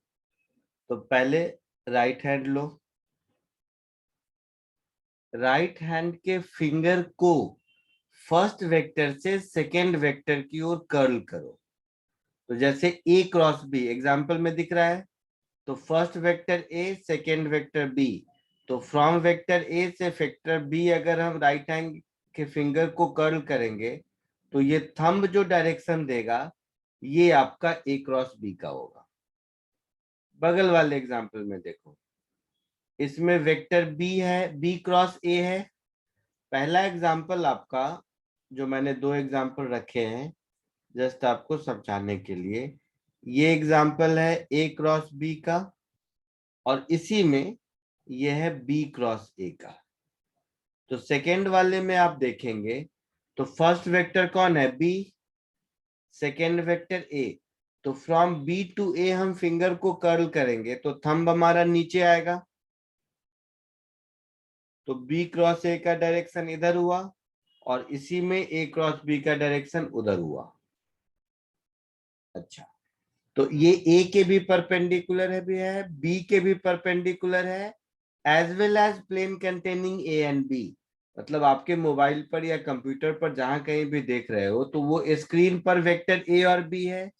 तो पहले राइट हैंड लो, राइट हैंड के फिंगर को फर्स्ट वेक्टर से सेकेंड वेक्टर की ओर कर्ल करो। तो जैसे ए क्रॉस बी एग्जाम्पल में दिख रहा है, तो first vector A, second vector B, तो फ्रॉम वेक्टर ए से वेक्टर बी अगर हम राइट हैंड के फिंगर को कर्ल करेंगे तो ये थंब जो डायरेक्शन देगा ये आपका ए क्रॉस बी का होगा। बगल वाले एग्जाम्पल में देखो, इसमें वेक्टर बी है, बी क्रॉस ए है। पहला एग्जाम्पल आपका, जो मैंने दो एग्जाम्पल रखे हैं जस्ट आपको समझाने के लिए, ये एग्जाम्पल है ए क्रॉस बी का और इसी में यह है बी क्रॉस ए का। तो सेकेंड वाले में आप देखेंगे तो फर्स्ट वेक्टर कौन है? बी, सेकेंड वेक्टर ए, तो फ्रॉम बी टू ए हम फिंगर को कर्ल करेंगे तो थंब हमारा नीचे आएगा, तो बी क्रॉस ए का डायरेक्शन इधर हुआ और इसी में ए क्रॉस बी का डायरेक्शन उधर हुआ। अच्छा, तो ये ए के भी परपेंडिकुलर है भी है, बी के भी परपेंडिकुलर है, as well as plane containing A and B. मतलब आपके मोबाइल पर या कंप्यूटर पर जहां कहीं भी देख रहे हो तो वो स्क्रीन पर वेक्टर ए और बी है,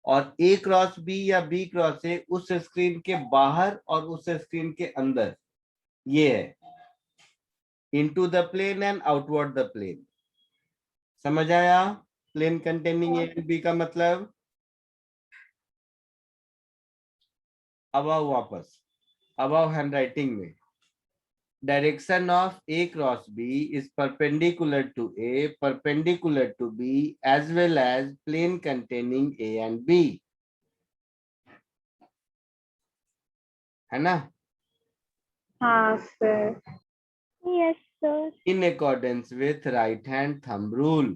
और ए क्रॉस बी या बी क्रॉस ए उस स्क्रीन के बाहर और उस स्क्रीन के अंदर ये है, into the plane and outward the plane. समझ आया? Plane containing A and B का मतलब। अब आओ वापस, अब आओ हैंडराइटिंग में। Direction of A cross B is perpendicular to A, perpendicular to B, as well as plane containing A and B. है ना? हाँ sir. Yes, sir. In accordance with right hand thumb rule.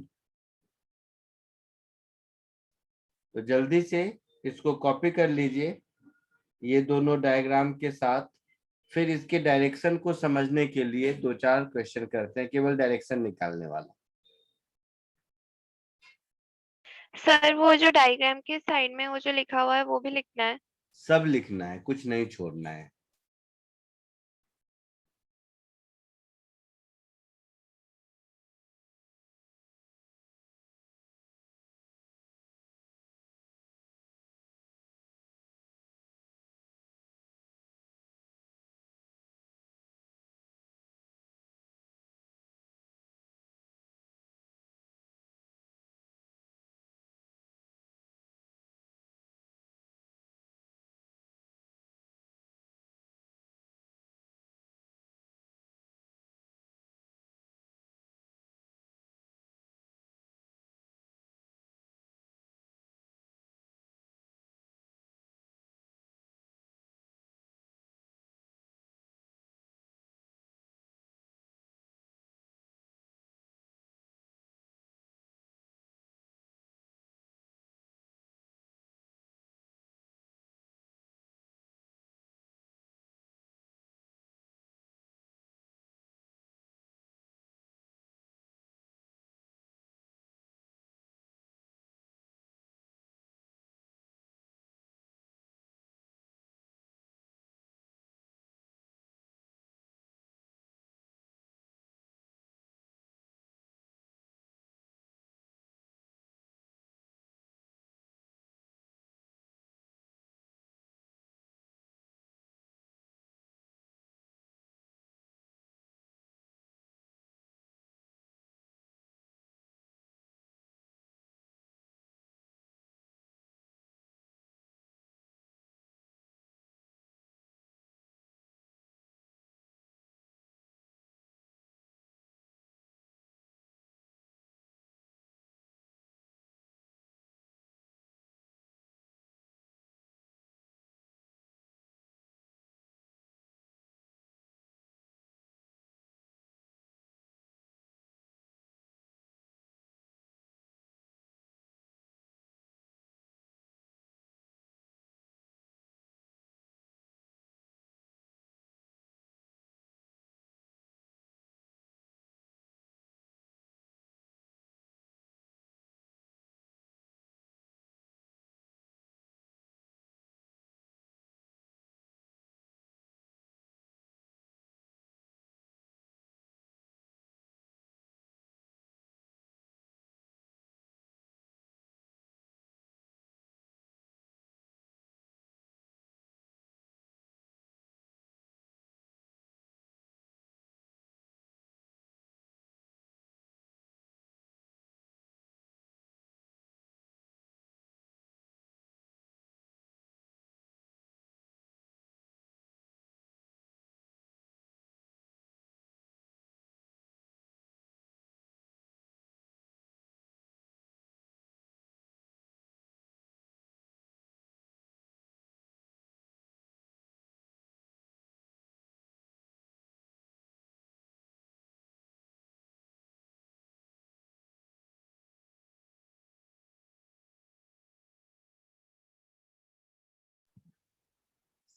तो जल्दी से इसको copy कर लीजिए, ये दोनों डायग्राम के साथ। फिर इसके डायरेक्शन को समझने के लिए 2-4 क्वेश्चन करते हैं, केवल डायरेक्शन निकालने वाला। सर वो जो डायग्राम के साइड में वो जो लिखा हुआ है वो भी लिखना है? सब लिखना है, कुछ नहीं छोड़ना है।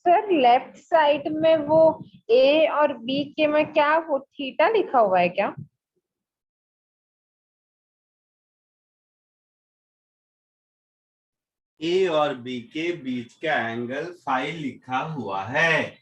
सर लेफ्ट साइड में वो ए और बी के में क्या वो थीटा लिखा हुआ है क्या? ए और बी के बीच का एंगल फाई लिखा हुआ है।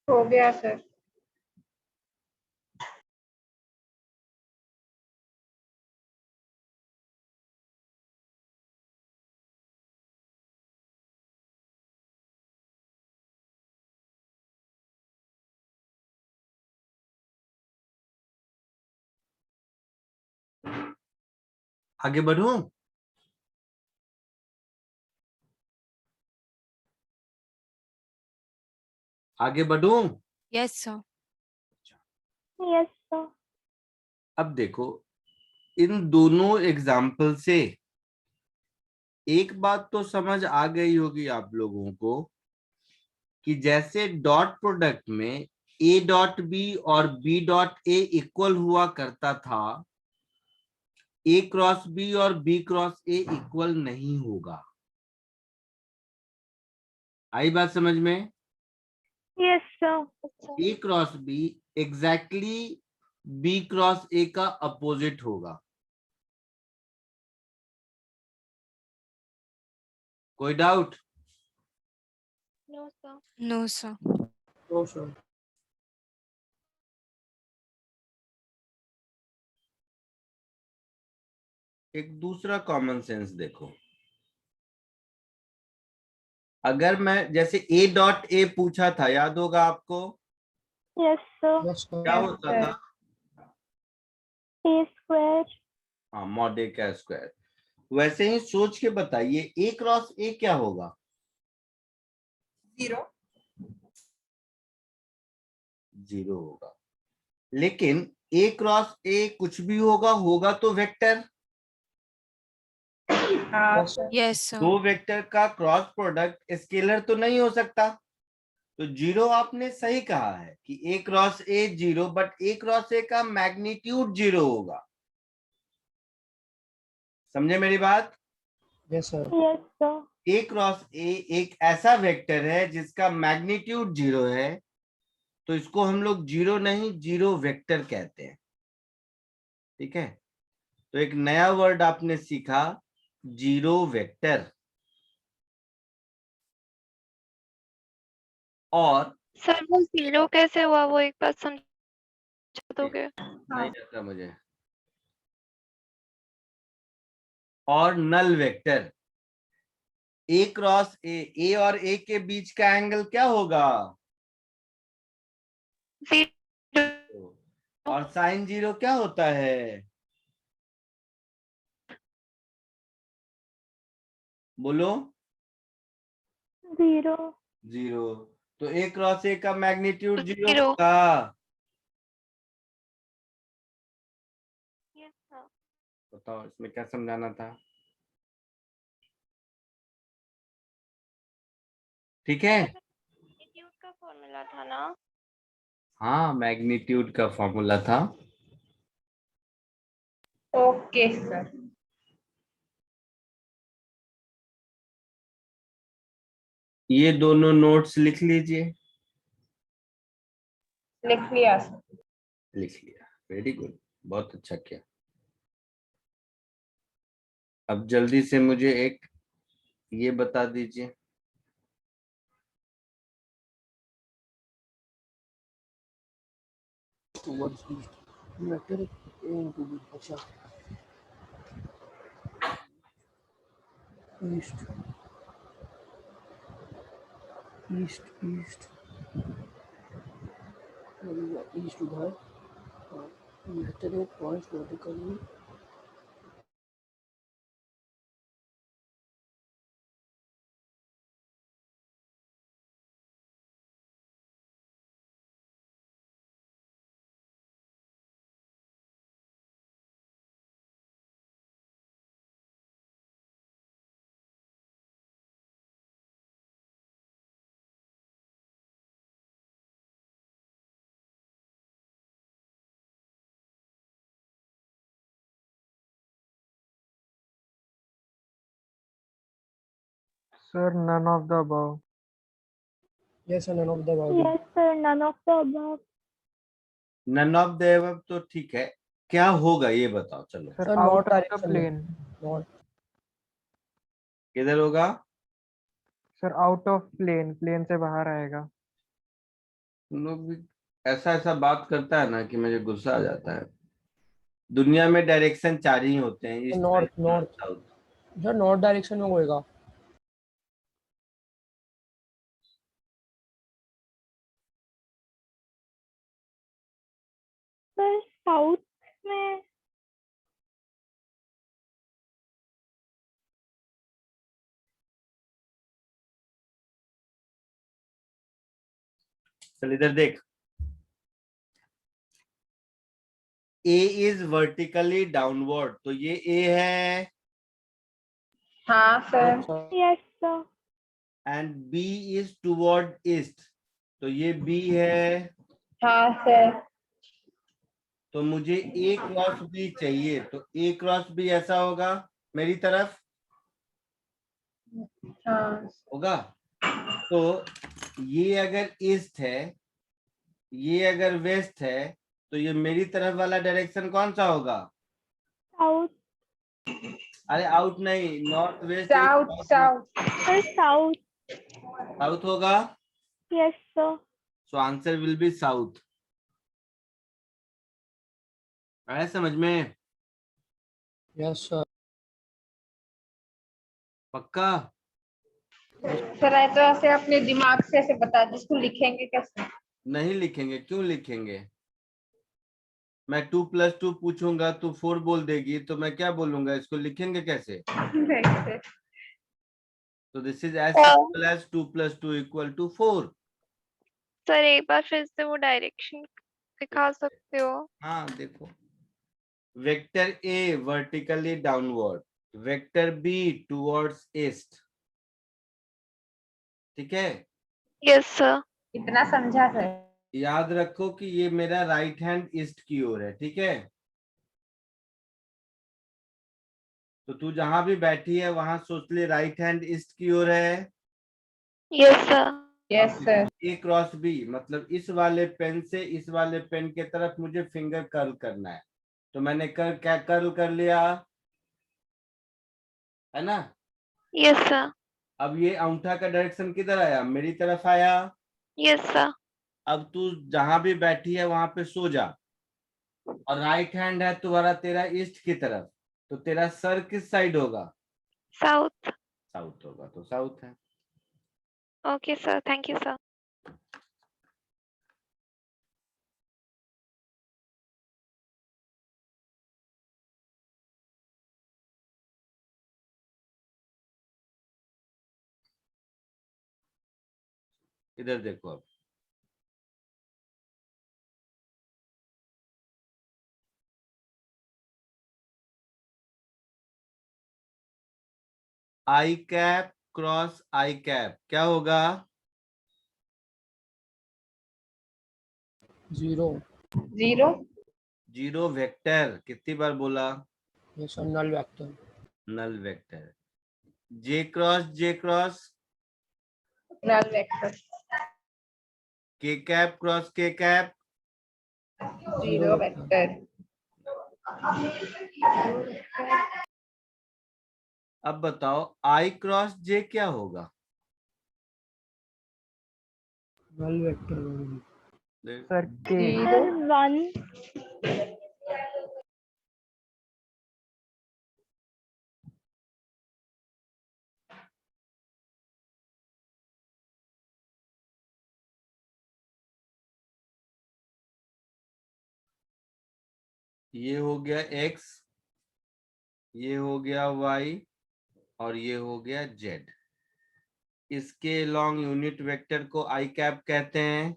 हो गया सर। आगे बढ़ूं? आगे बढ़ूं? Yes sir. Yes sir. अब देखो, इन दोनों एग्जाम्पल से एक बात तो समझ आ गई होगी आप लोगों को कि जैसे डॉट प्रोडक्ट में ए डॉट बी और बी डॉट ए इक्वल हुआ करता था, ए क्रॉस बी और बी क्रॉस ए इक्वल नहीं होगा। आई बात समझ में? Yes sir. A cross B exactly B cross A का अपोजिट होगा। कोई doubt? No sir. No sir. तो सर एक दूसरा कॉमन सेंस देखो, अगर मैं जैसे ए डॉट ए पूछा था, याद होगा आपको? Yes sir. यस क्या सर होता था? ए स्क्वायर। हाँ, मॉड ए का स्क्वायर। वैसे ही सोच के बताइए ए क्रॉस ए क्या होगा? 0। 0 होगा। लेकिन ए क्रॉस ए कुछ भी होगा, होगा तो वेक्टर। Yes sir. दो वेक्टर का क्रॉस प्रोडक्ट स्केलर तो नहीं हो सकता। तो 0 आपने सही कहा है कि A cross A 0, but A cross A का मैग्नीट्यूड 0 होगा। समझे मेरी बात? Yes sir yes sir. A cross A एक ऐसा वेक्टर है जिसका मैग्नीट्यूड 0 है, तो इसको हम लोग 0 नहीं 0 वेक्टर कहते हैं। ठीक है, तो एक नया वर्ड आपने सीखा, 0 वेक्टर। और सर वो 0 कैसे हुआ, वो एक बार समझा दोगे? नहीं आता मुझे। और नल वेक्टर, ए क्रॉस ए और ए के बीच का एंगल क्या होगा? 0। और साइन 0 क्या होता है? बोलो। 0। 0। तो ए क्रॉस ए का मैग्नीट्यूड 0 0। होगा। Yes sir. बताओ इसमें क्या समझाना था? ठीक है, मैग्नीट्यूड का फॉर्मूला था ना? हाँ मैग्नीट्यूड का फॉर्मूला था। Okay sir. ये दोनों नोट्स लिख लीजिए। लिख लिया सर। लिख लिया, वेरी गुड, बहुत अच्छा किया। अब जल्दी से मुझे एक ये बता दीजिए, towards east vector A into B. अच्छा ईस्ट ईस्ट ईस्ट ईस्ट उधर वेक्टर में points vertically Sir, none of the above. Yes sir none of the above. Yes sir, none of the above. None of the above तो ठीक है, क्या होगा ये बताओ। चलो Sir, sir out not of the direction में plane. नॉट किधर होगा? Sir, out of plane. Plane से बाहर आएगा. तुम लोग भी ऐसा ऐसा बात करता है ना कि मुझे गुस्सा आ जाता है। दुनिया में डायरेक्शन 4 ही होते हैं, east north west north north south. Sir north direction में होएगा। सर साउथ में। चल इधर देख, A is vertically downward, तो ये A है हाँ sir. Yes, sir. and B is toward east, तो ये B है। हाँ सर। तो मुझे A क्रॉस B चाहिए, तो A क्रॉस B ऐसा होगा मेरी तरफ हाँ होगा। तो ये अगर ईस्ट है, ये अगर वेस्ट है, तो ये मेरी तरफ वाला डायरेक्शन कौन सा होगा? South. अरे आउट नहीं, north west south south. Sir, south. South होगा। Yes, sir. So answer will be south. आया समझ में? Yes sir. पक्का? सर तो ऐसे अपने दिमाग से ऐसे बता दो, इसको लिखेंगे कैसे? नहीं लिखेंगे, क्यों लिखेंगे? मैं 2 + 2 पूछूंगा तो 4 बोल देगी, तो मैं क्या बोलूंगा, इसको लिखेंगे कैसे? तो this is as simple as 2 + 2 = 4। Sir एक बार फिर से वो डायरेक्शन दिखा सकते हो? हाँ देखो, vector A vertically downward, vector be towards east, ठीक है? Yes sir. इतना समझा सर। याद रखो कि ये मेरा राइट हैंड ईस्ट की ओर है, ठीक है? तो तू जहां भी बैठी है वहां सोच ले राइट हैंड ईस्ट की ओर है। Yes sir. Yes sir. A cross B मतलब इस वाले पेन से इस वाले पेन के तरफ मुझे फिंगर कर्ल करना है, तो मैंने क्या कर्ल कर लिया, है ना? Yes sir. अब ये अंगूठा का डायरेक्शन किधर आया? मेरी तरफ आया। Yes sir. अब तू जहां भी बैठी है वहां पे सो जा, और राइट हैंड है तुम्हारा तेरा ईस्ट की तरफ, तो तेरा सर किस साइड होगा? साउथ। साउथ होगा, तो साउथ है। Okay sir, thank you sir. इधर देखो अब, I cap cross I cap क्या होगा? 0। 0। 0 वेक्टर, कितनी बार बोला? Yes sir, null vector. Null vector. J cross J cross null vector. K cap cross K cap 0 vector. अब बताओ आई क्रॉस जे क्या होगा? Null vector. Sir K. Sir, 1. ये हो गया x, ये हो गया y, और ये हो गया z। इसके लॉन्ग यूनिट वेक्टर को आई कैप कहते हैं।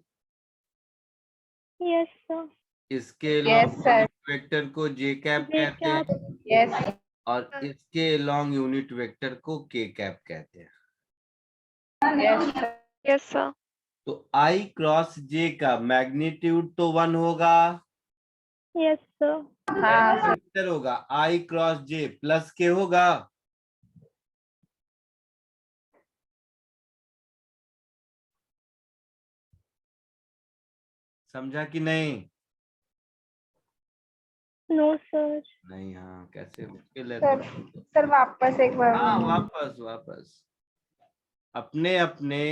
Yes, sir. इसके Yes, long sir. Unit vector को जे कैप J कहते हैं, cap. यस। और इसके लॉन्ग यूनिट वेक्टर को के कैप कहते हैं। यस। Yes sir. तो आई क्रॉस जे का मैग्नीट्यूड तो 1 होगा, Yes, sir. हाँ सर। वेक्टर होगा आई क्रॉस जे प्लस के होगा। समझा कि नहीं? No, sir. नहीं, हाँ कैसे मुश्किल है सर तो। सर वापस एक बार हाँ बोलिए। वापस अपने अपने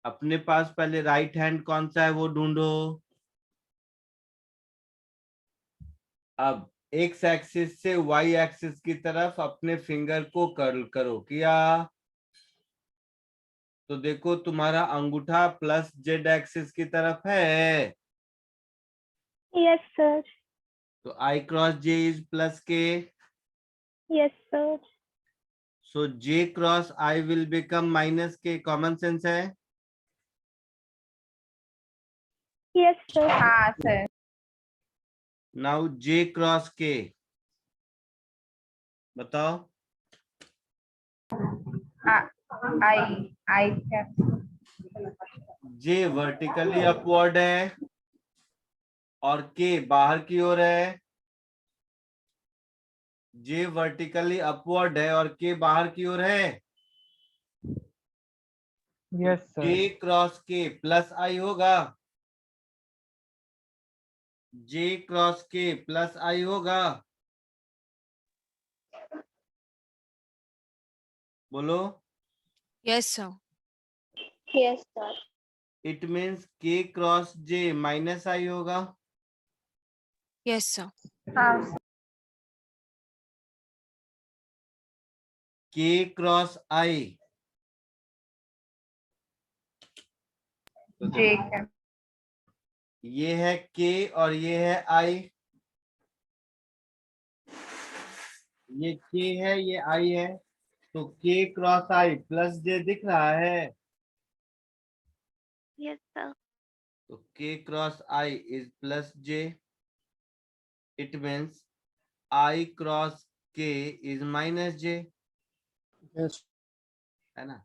अपने पास पहले राइट हैंड कौन सा है वो ढूंढो। अब एक्स एक्सिस से वाई एक्सिस की तरफ अपने फिंगर को कर्ल करो, किया? तो देखो तुम्हारा अंगूठा प्लस जेड एक्सिस की तरफ है, Yes, sir. तो आई क्रॉस जे इज प्लस के, Yes, sir. So J cross I will become minus के। कॉमन सेंस है? Yes, sir. हाँ सर। नाउ जे क्रॉस के, बताओ। आई कैप। जे वर्टिकली अपवर्ड है और के बाहर की ओर है। जे वर्टिकली अपवर्ड है और के बाहर की ओर है। Yes sir. J cross K plus I होगा। J cross K plus I होगा। बोलो। Yes sir. Yes sir. It means K cross J minus I होगा। Yes sir. हाँ के क्रॉस आई। तो जे कैप। ये है के और ये है आई। ये के है, ये आई है, तो के क्रॉस आई प्लस जे दिख रहा है। Yes sir. तो के cross I is plus J. It means I cross के इज माइनस जे, यस है ना।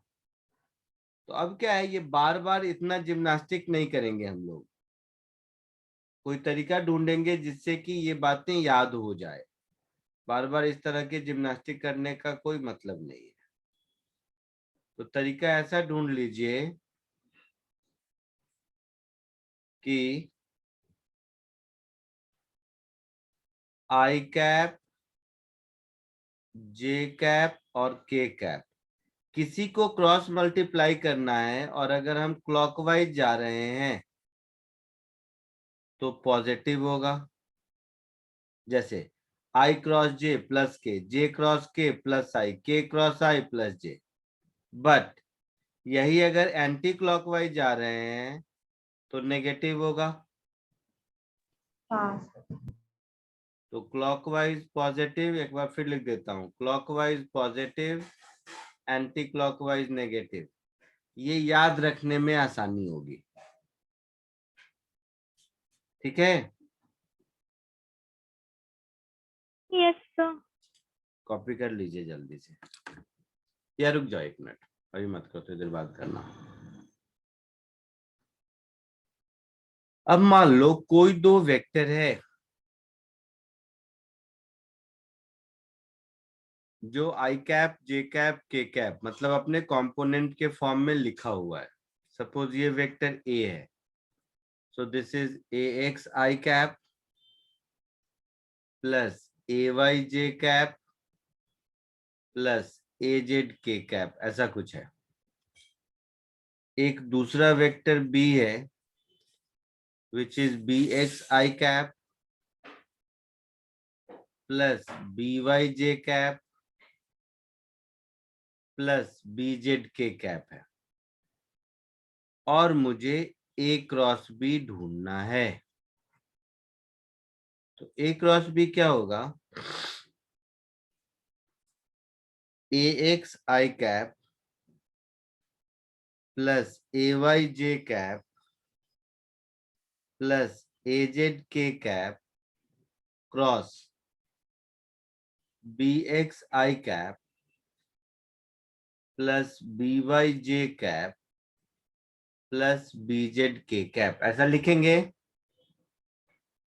तो अब क्या है, ये बार बार इतना जिम्नास्टिक नहीं करेंगे हम लोग। कोई तरीका ढूंढेंगे जिससे कि ये बातें याद हो जाए। बार बार इस तरह के जिम्नास्टिक करने का कोई मतलब नहीं है। तो तरीका ऐसा ढूंढ लीजिए कि आई कैप, जे कैप और के कैप किसी को क्रॉस मल्टीप्लाई करना है, और अगर हम क्लॉकवाइज जा रहे हैं तो पॉजिटिव होगा। जैसे आई क्रॉस जे प्लस के, जे क्रॉस के प्लस आई, के cross I plus J. But यही अगर एंटी क्लॉकवाइज जा रहे हैं तो नेगेटिव होगा। हाँ तो क्लॉकवाइज पॉजिटिव, एक बार फिर लिख देता हूं, clockwise positive, anti clockwise negative. ये याद रखने में आसानी होगी। ठीक है, यस सर। कॉपी कर लीजिए जल्दी से, या रुक जाओ 1 मिनट, अभी मत करो, थोड़ी देर बाद करना। अब मान लो कोई दो वेक्टर है जो आई कैप, जे कैप, के कैप मतलब अपने कंपोनेंट के फॉर्म में लिखा हुआ है। सपोज ये वेक्टर ए है, so this is A X I cap plus A Y J cap plus A Z K cap, ऐसा कुछ है। एक दूसरा वेक्टर बी है which is B X I cap plus B Y J cap plus B Z K cap है, और मुझे ए cross B ढूंढना है। तो ए क्रॉस बी क्या होगा, A X I cap plus A Y J cap plus A Z K cap cross B X I cap plus B Y J cap plus B Z K cap, ऐसा लिखेंगे।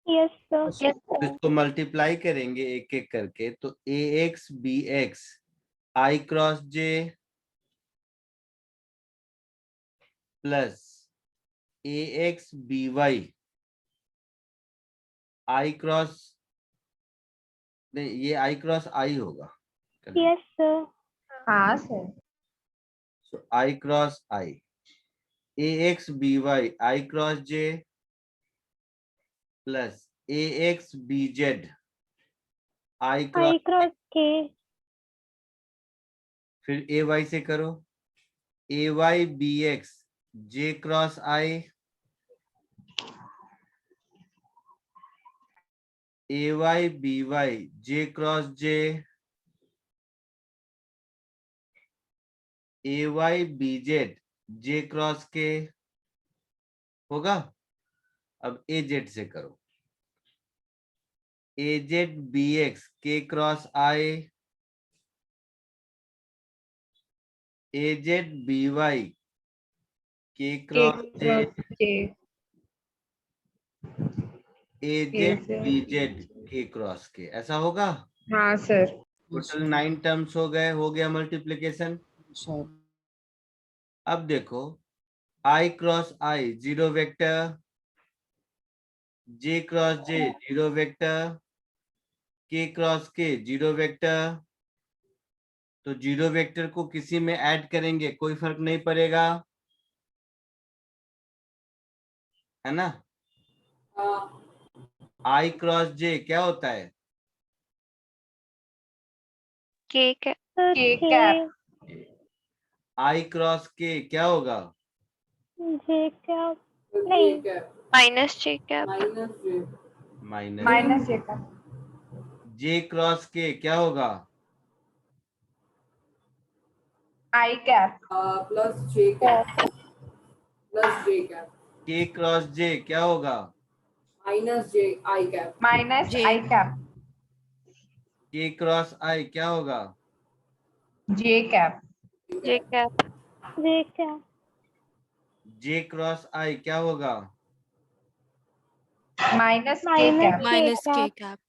Yes sir. तो इसको multiply करेंगे एक एक करके, तो ए X B X I cross J plus A X B Y I cross, नहीं ये आई क्रॉस आई होगा। Yes sir. हाँ sir. So I cross I, A X B Y I cross J plus A X B Z I I cross, cross K. फिर A Y से करो, A Y B X J cross I, A Y B Y J cross J, A Y B Z J cross K होगा। अब ए Z से करो, AZ BX K cross I, AZ BY K cross J, AZ BZ K cross K, ऐसा होगा। हाँ sir. Total 9 terms हो गए, हो गया मल्टीप्लिकेशन। अब देखो I cross I 0 vector, J cross J 0 vector, K cross K 0 vector. तो 0 वेक्टर को किसी में ऐड करेंगे कोई फर्क नहीं पड़ेगा, है ना। I क्रॉस J क्या होता है? केक है। के कैप। I क्रॉस K क्या होगा? जे कैप नहीं, minus J cap. Minus. Minus J cap. J cross K क्या होगा? I cap. Plus J cap, plus J cap, K cross J क्या होगा? Minus J I cap, minus I cap. K cross I क्या होगा? J cap. J cap. J cap J cross I क्या होगा? Minus K cap. Minus K cap.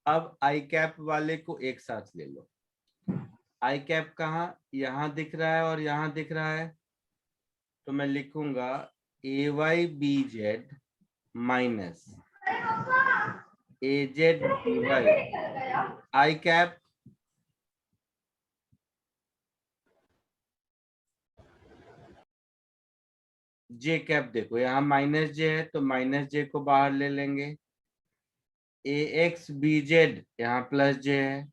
अब I cap वाले को एक साथ ले लो। I कैप कहाँ? यहाँ दिख रहा है और यहाँ दिख रहा है, तो मैं लिखूंगा AYBZ minus AZBY I cap J cap. देखो यहाँ माइनस J है तो माइनस J को बाहर ले लेंगे, AXBZ यहाँ प्लस J है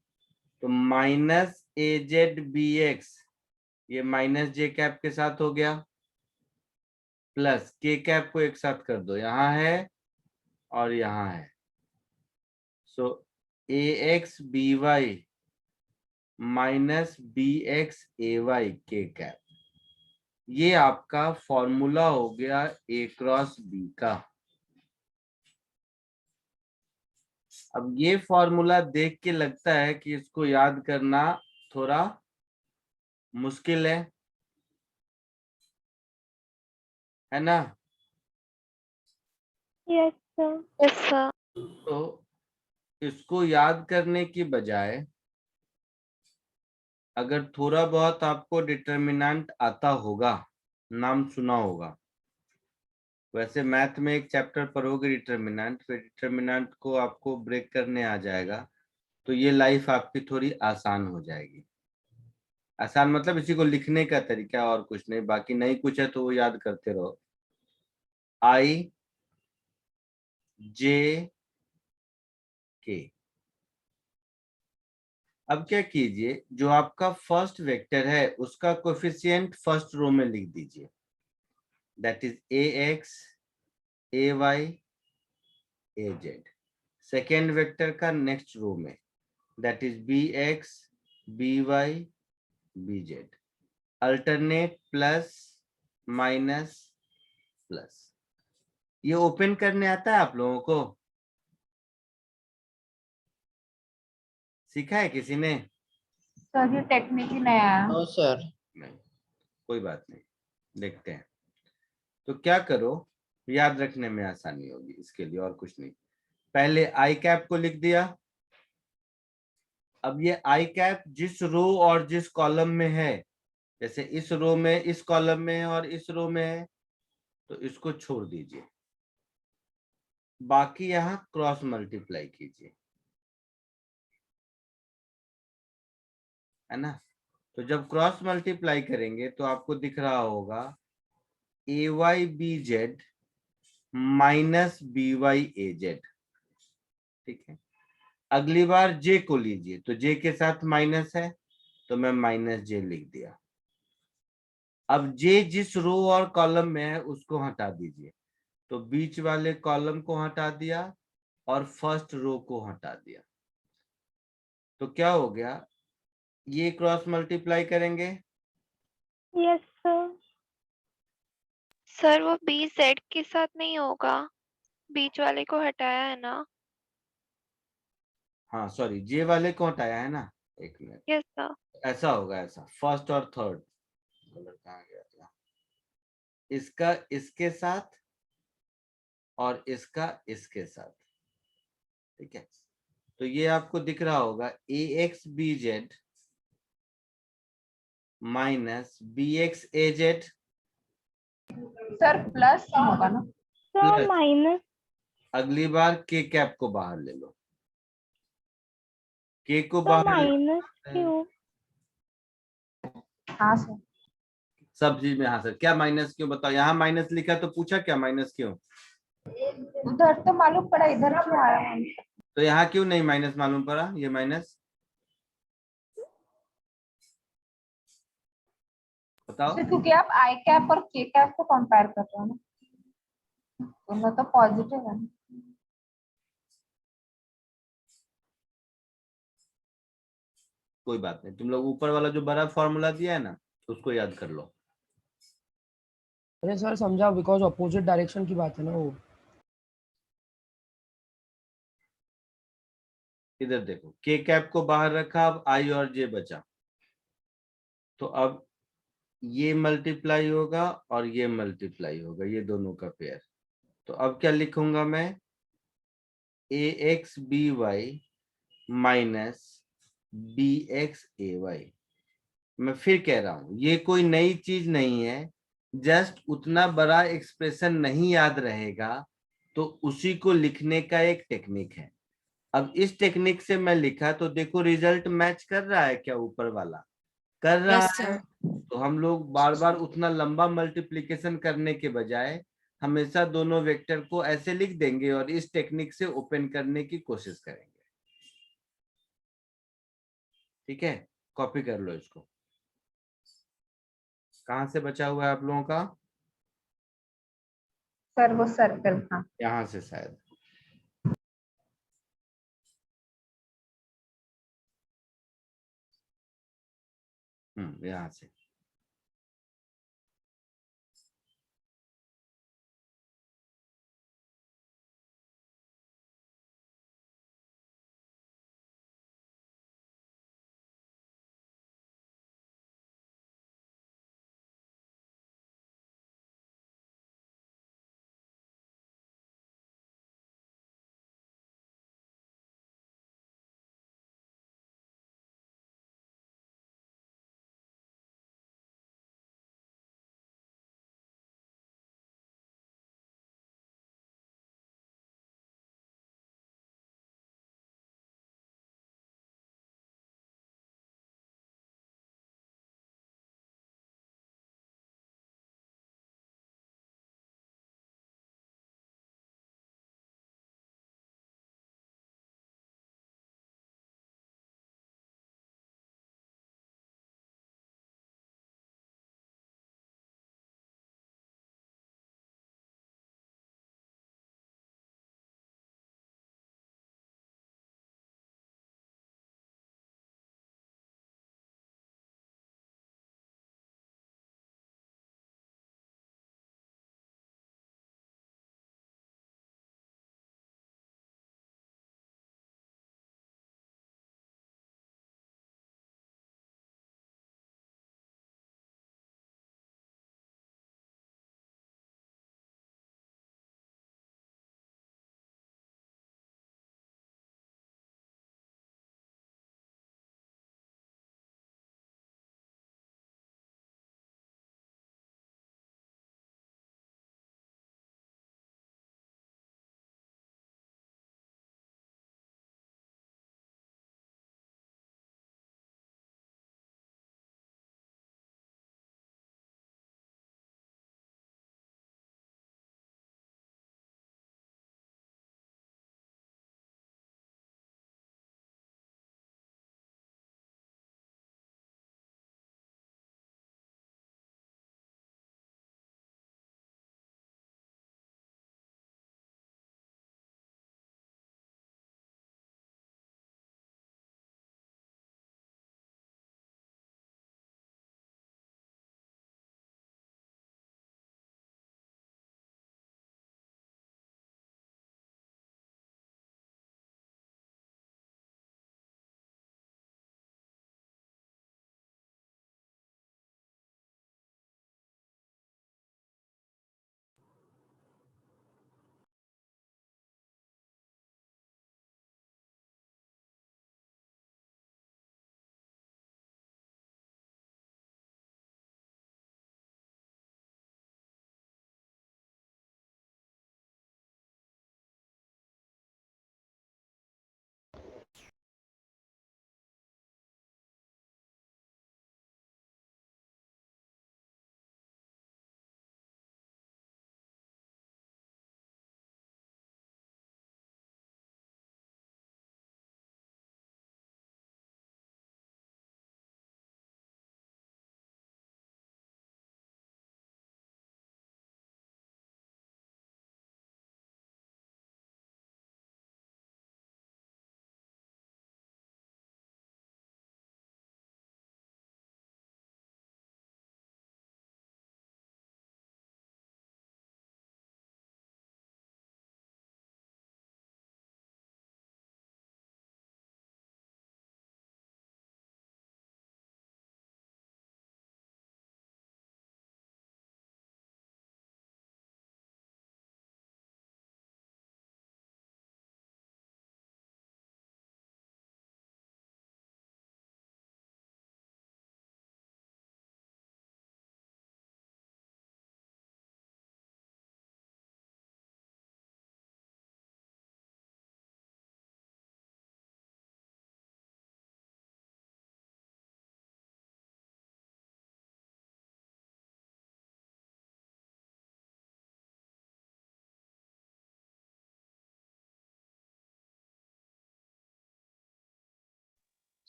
तो माइनस AZBX, ये माइनस J कैप के साथ हो गया, प्लस K कैप को एक साथ कर दो, यहाँ है और यहाँ है। सो AXBY minus BXAY K cap, ये आपका फॉर्मूला हो गया A क्रॉस B का। अब ये फॉर्मूला देख के लगता है कि इसको याद करना थोड़ा मुश्किल है ना। Yes sir. Yes sir. तो इसको याद करने की बजाय अगर थोड़ा बहुत आपको डिटर्मिनेंट आता होगा, नाम सुना होगा, वैसे मैथ में एक चैप्टर पढ़ोगे डिटर्मिनेंट, फिर डिटर्मिनेंट को आपको ब्रेक करने आ जाएगा, तो ये लाइफ आपकी थोड़ी आसान हो जाएगी। आसान मतलब इसी को लिखने का तरीका और कुछ नहीं, बाकी नहीं कुछ है तो वो याद करते रहो। I J K। अब क्या कीजिए, जो आपका फर्स्ट वेक्टर है उसका कोएफिशिएंट फर्स्ट रो में लिख दीजिए, that is AX AY AZ। Second vector का नेक्स्ट रो में, that is BX BY BZ। Alternate plus minus plus. ये ओपन करने आता है आप लोगों को? सीखा है किसी ने? सर ये टेक्निक ही नया है। No sir. नहीं, कोई बात नहीं, देखते हैं। तो क्या करो, याद रखने में आसानी होगी इसके लिए, और कुछ नहीं। पहले आई कैप को लिख दिया। अब ये आई कैप जिस रो और जिस कॉलम में है, जैसे इस रो में, इस कॉलम में और इस रो में है, तो इसको छोड़ दीजिए, बाकी यहाँ क्रॉस मल्टीप्लाई कीजिए, है ना। तो जब क्रॉस मल्टीप्लाई करेंगे तो आपको दिख रहा होगा AYBZ माइनस BYAZ, ठीक है। अगली बार J को लीजिए, तो J के साथ माइनस है तो मैं माइनस J लिख दिया। अब J जिस रो और कॉलम में है उसको हटा दीजिए, तो बीच वाले कॉलम को हटा दिया और फर्स्ट रो को हटा दिया, तो क्या हो गया, ये क्रॉस मल्टीप्लाई करेंगे। Yes sir. सर वो बी जेड के साथ नहीं होगा। बीच वाले को हटाया है ना? हाँ सॉरी, जे वाले को हटाया है ना, एक मिनट, यस सर। ऐसा होगा, ऐसा फर्स्ट और थर्ड कलर कहाँ गया था, इसका इसके साथ और इसका इसके साथ, ठीक है। तो ये आपको दिख रहा होगा A X B Z minus B X A Z sir plus होगा ना? Sir plus, minus. अगली बार के कैप को बाहर ले लो, के को सर बाहर ले माइनस क्यों? हाँ सर। सब चीज में। हाँ सर, क्या माइनस क्यों बताओ, यहाँ माइनस लिखा तो पूछा क्या माइनस क्यों, उधर तो मालूम पड़ा, इधर क्यों आया है? तो यहाँ क्यों नहीं माइनस मालूम पड़ा, ये माइनस बताओ। सर क्योंकि आप आई कैप और के कैप को कंपेयर कर रहे हो ना, उनका तो पॉजिटिव है ना। कोई बात नहीं, तुम लोग ऊपर वाला जो बड़ा फॉर्मूला दिया है ना, उसको याद कर लो। अरे सर समझा, बिकॉज अपोजिट डायरेक्शन की बात है ना वो। इधर देखो, के कैप को बाहर रखा, अब आई और जे बचा, तो अब ये मल्टीप्लाई होगा और ये मल्टीप्लाई होगा, ये दोनों का पेयर। तो अब क्या लिखूंगा मैं, A X B Y minus B X A Y. मैं फिर कह रहा हूं, ये कोई नई चीज नहीं है, जस्ट उतना बड़ा एक्सप्रेशन नहीं याद रहेगा तो उसी को लिखने का एक टेक्निक है। अब इस टेक्निक से मैं लिखा तो देखो रिजल्ट मैच कर रहा है क्या, ऊपर वाला कर रहा यस है। सर। तो हम लोग बार बार उतना लंबा मल्टीप्लिकेशन करने के बजाय हमेशा दोनों वेक्टर को ऐसे लिख देंगे और इस टेक्निक से ओपन करने की कोशिश करेंगे, ठीक है। कॉपी कर लो इसको, कहाँ से बचा हुआ है आप लोगों का, सर वो सर्कल था। यहाँ से शायद, यहाँ से।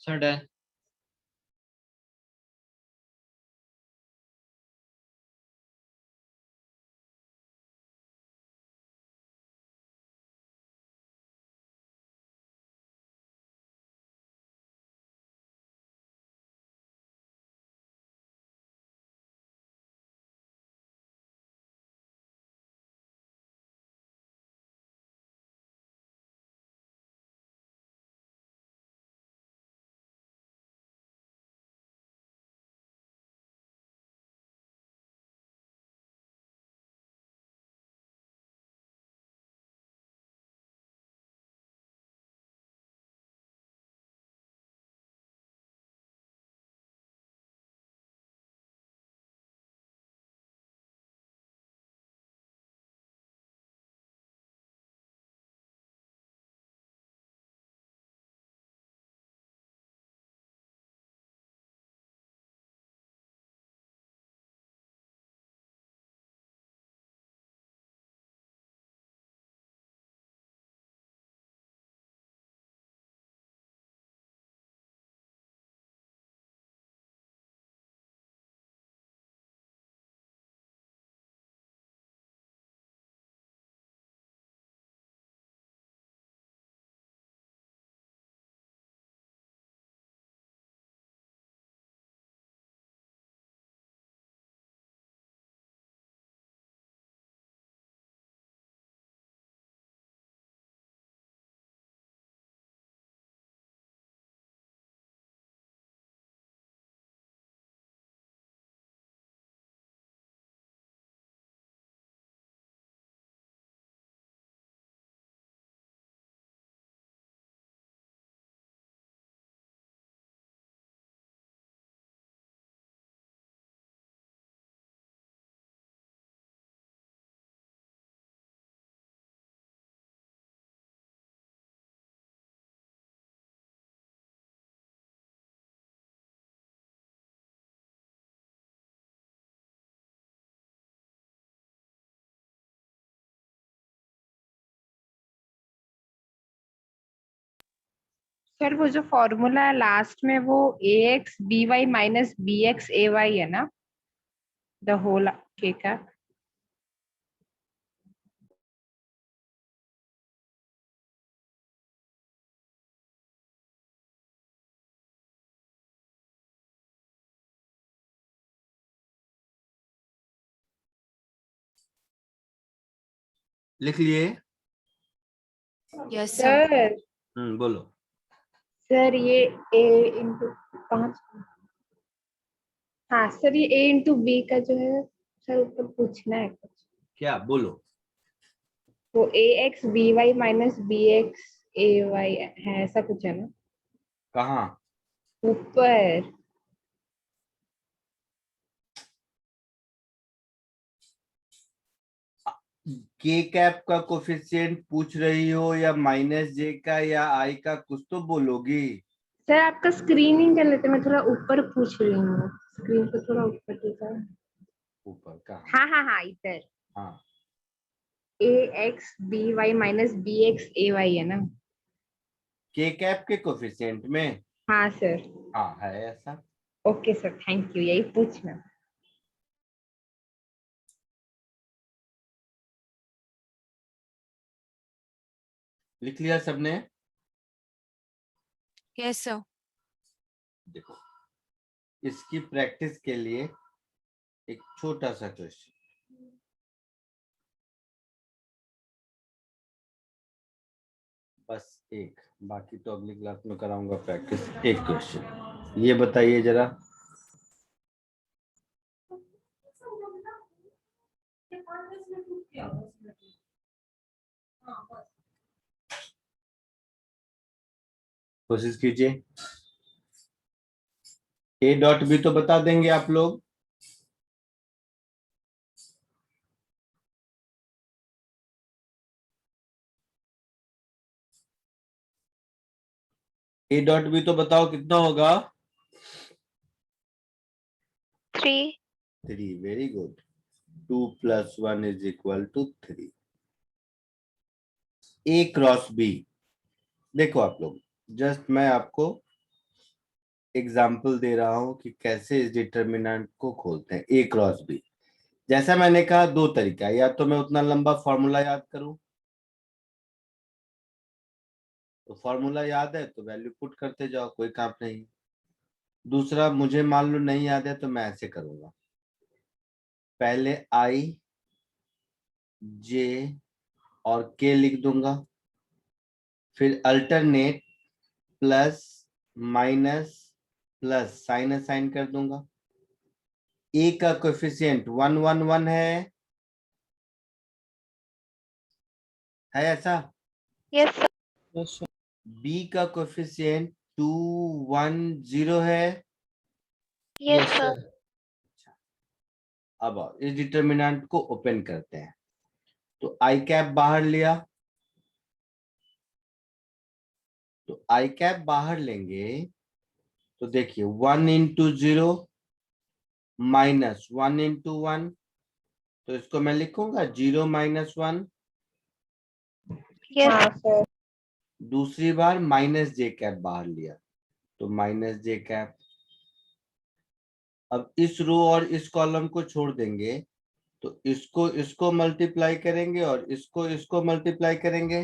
Sir done. सर वो जो फॉर्मूला है लास्ट में वो A X B Y minus B X A Y है ना, द होल के का। लिख लिए? यस सर बोलो। सर ये ए इंटू 5, हाँ सर ये ए इंटू बी का जो है सर ऊपर पूछना है कुछ। क्या बोलो? वो A X B Y minus B X A Y है, ऐसा कुछ है ना कहाँ? ऊपर। के कैप का कोफिशिएंट पूछ रही हो या माइनस जे का या आई का, कुछ तो बोलोगी। सर आपका स्क्रीनिंग कर लेते, मैं थोड़ा ऊपर पूछ रही हूँ, स्क्रीन पे थोड़ा ऊपर ठीक है। ऊपर कहाँ? हाँ हाँ हाँ इधर। हाँ, A X B Y minus B X A Y है ना। के कैप के कोफिशिएंट में? हाँ सर। हाँ है ऐसा। ओके सर थैंक यू, यही पूछना। लिख लिया सबने? Yes sir. देखो इसकी प्रैक्टिस के लिए एक छोटा सा क्वेश्चन, बस एक, बाकी तो अगली क्लास में कराऊंगा प्रैक्टिस। एक क्वेश्चन ये बताइए जरा, कोशिश कीजिए। ए डॉट बी तो बता देंगे आप लोग? ए डॉट बी तो बताओ कितना होगा? 3। 3, वेरी गुड। 2 + 1 = 3। ए क्रॉस बी, देखो आप लोग, जस्ट मैं आपको एग्जाम्पल दे रहा हूं कि कैसे इस डिटर्मिनेंट को खोलते हैं ए क्रॉस बी। जैसा मैंने कहा दो तरीका, या तो मैं उतना लंबा फॉर्मूला याद करूं, तो फॉर्मूला याद है तो वैल्यू पुट करते जाओ, कोई काम नहीं। दूसरा, मुझे मान लो नहीं याद है तो मैं ऐसे करूंगा, पहले आई जे और के लिख दूंगा, फिर alternate plus minus plus sign assign कर दूंगा। ए का कोएफिशिएंट 1 1 1 है ऐसा? Yes sir. Yes sir. B का कोएफिशिएंट 2 1 0 है? Yes sir. अब आओ, इस डिटर्मिनेंट को ओपन करते हैं। तो आई कैप बाहर लिया, तो आई कैप बाहर लेंगे तो देखिए 1 इंटू 0 माइनस 1 इंटू 1, तो इसको मैं लिखूंगा 0 माइनस 1। यस हाँ सर। दूसरी बार माइनस जे कैप बाहर लिया तो माइनस जे कैप। अब इस रो और इस कॉलम को छोड़ देंगे तो इसको मल्टीप्लाई करेंगे और इसको मल्टीप्लाई करेंगे।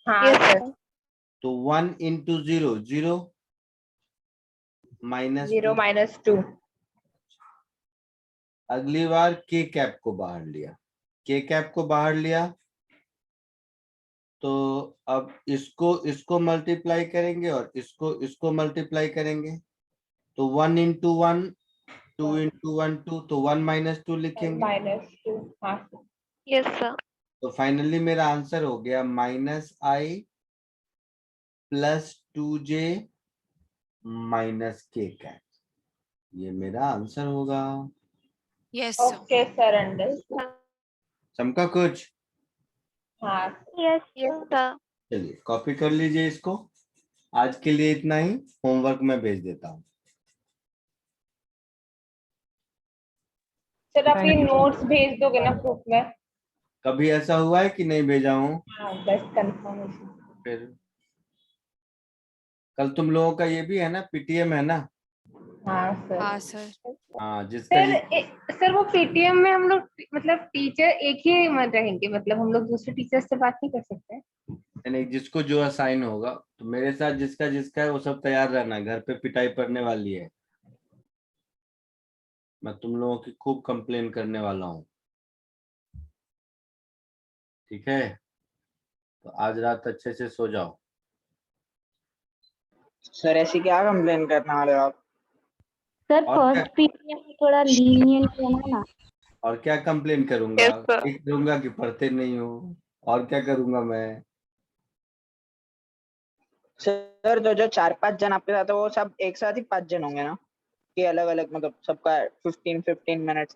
हाँ यस सर। सर। तो 1 इंटू 0 0 माइनस 0 2। माइनस 2। अगली बार के कैप को बाहर लिया, के कैप को बाहर लिया तो अब इसको मल्टीप्लाई करेंगे और इसको मल्टीप्लाई करेंगे। तो 1 इंटू 1 2 इंटू 1 2, तो 1 माइनस 2 लिखेंगे। माइनस 2। हाँ सर। Yes sir. तो फाइनली मेरा आंसर हो गया माइनस आई plus 2j minus K cap. ये मेरा आंसर होगा। Yes okay sir, understood. चमका कुछ? हाँ यस यस सर। चलिए कॉपी कर लीजिए इसको। आज के लिए इतना ही, होमवर्क में भेज देता हूँ। सर, आप ये Thank you, sir. नोट्स भेज दोगे ना ग्रुप में? कभी ऐसा हुआ है कि नहीं भेजा हूँ? हाँ, बस कंफर्मेशन। फिर कल तुम लोगों का ये भी है ना, पीटीएम है ना? हाँ सर। हाँ सर। हाँ, जिसका सर वो पीटीएम में हम लोग मतलब टीचर एक ही रहेंगे, मतलब हम लोग दूसरे टीचर से बात नहीं कर सकते? नहीं, जिसको जो असाइन होगा। तो मेरे साथ जिसका जिसका है वो सब तैयार रहना, घर पे पिटाई पड़ने वाली है। मैं तुम लोगों की खूब कंप्लेन करने वाला हूँ, ठीक है? तो आज रात अच्छे से सो जाओ। सर ऐसी क्या कंप्लेन करने वाले हो आप? सर और फर्स्ट पीटीएम में थोड़ा लीनियंट होना ना। और क्या कंप्लेन करूंगा? Yes, sir. ये करूंगा कि पढ़ते नहीं हो, और क्या करूंगा मैं? सर जो 4-5 जन आपके साथ है वो सब एक साथ ही 5 जन होंगे ना, कि अलग अलग, मतलब सबका 15-15 मिनट?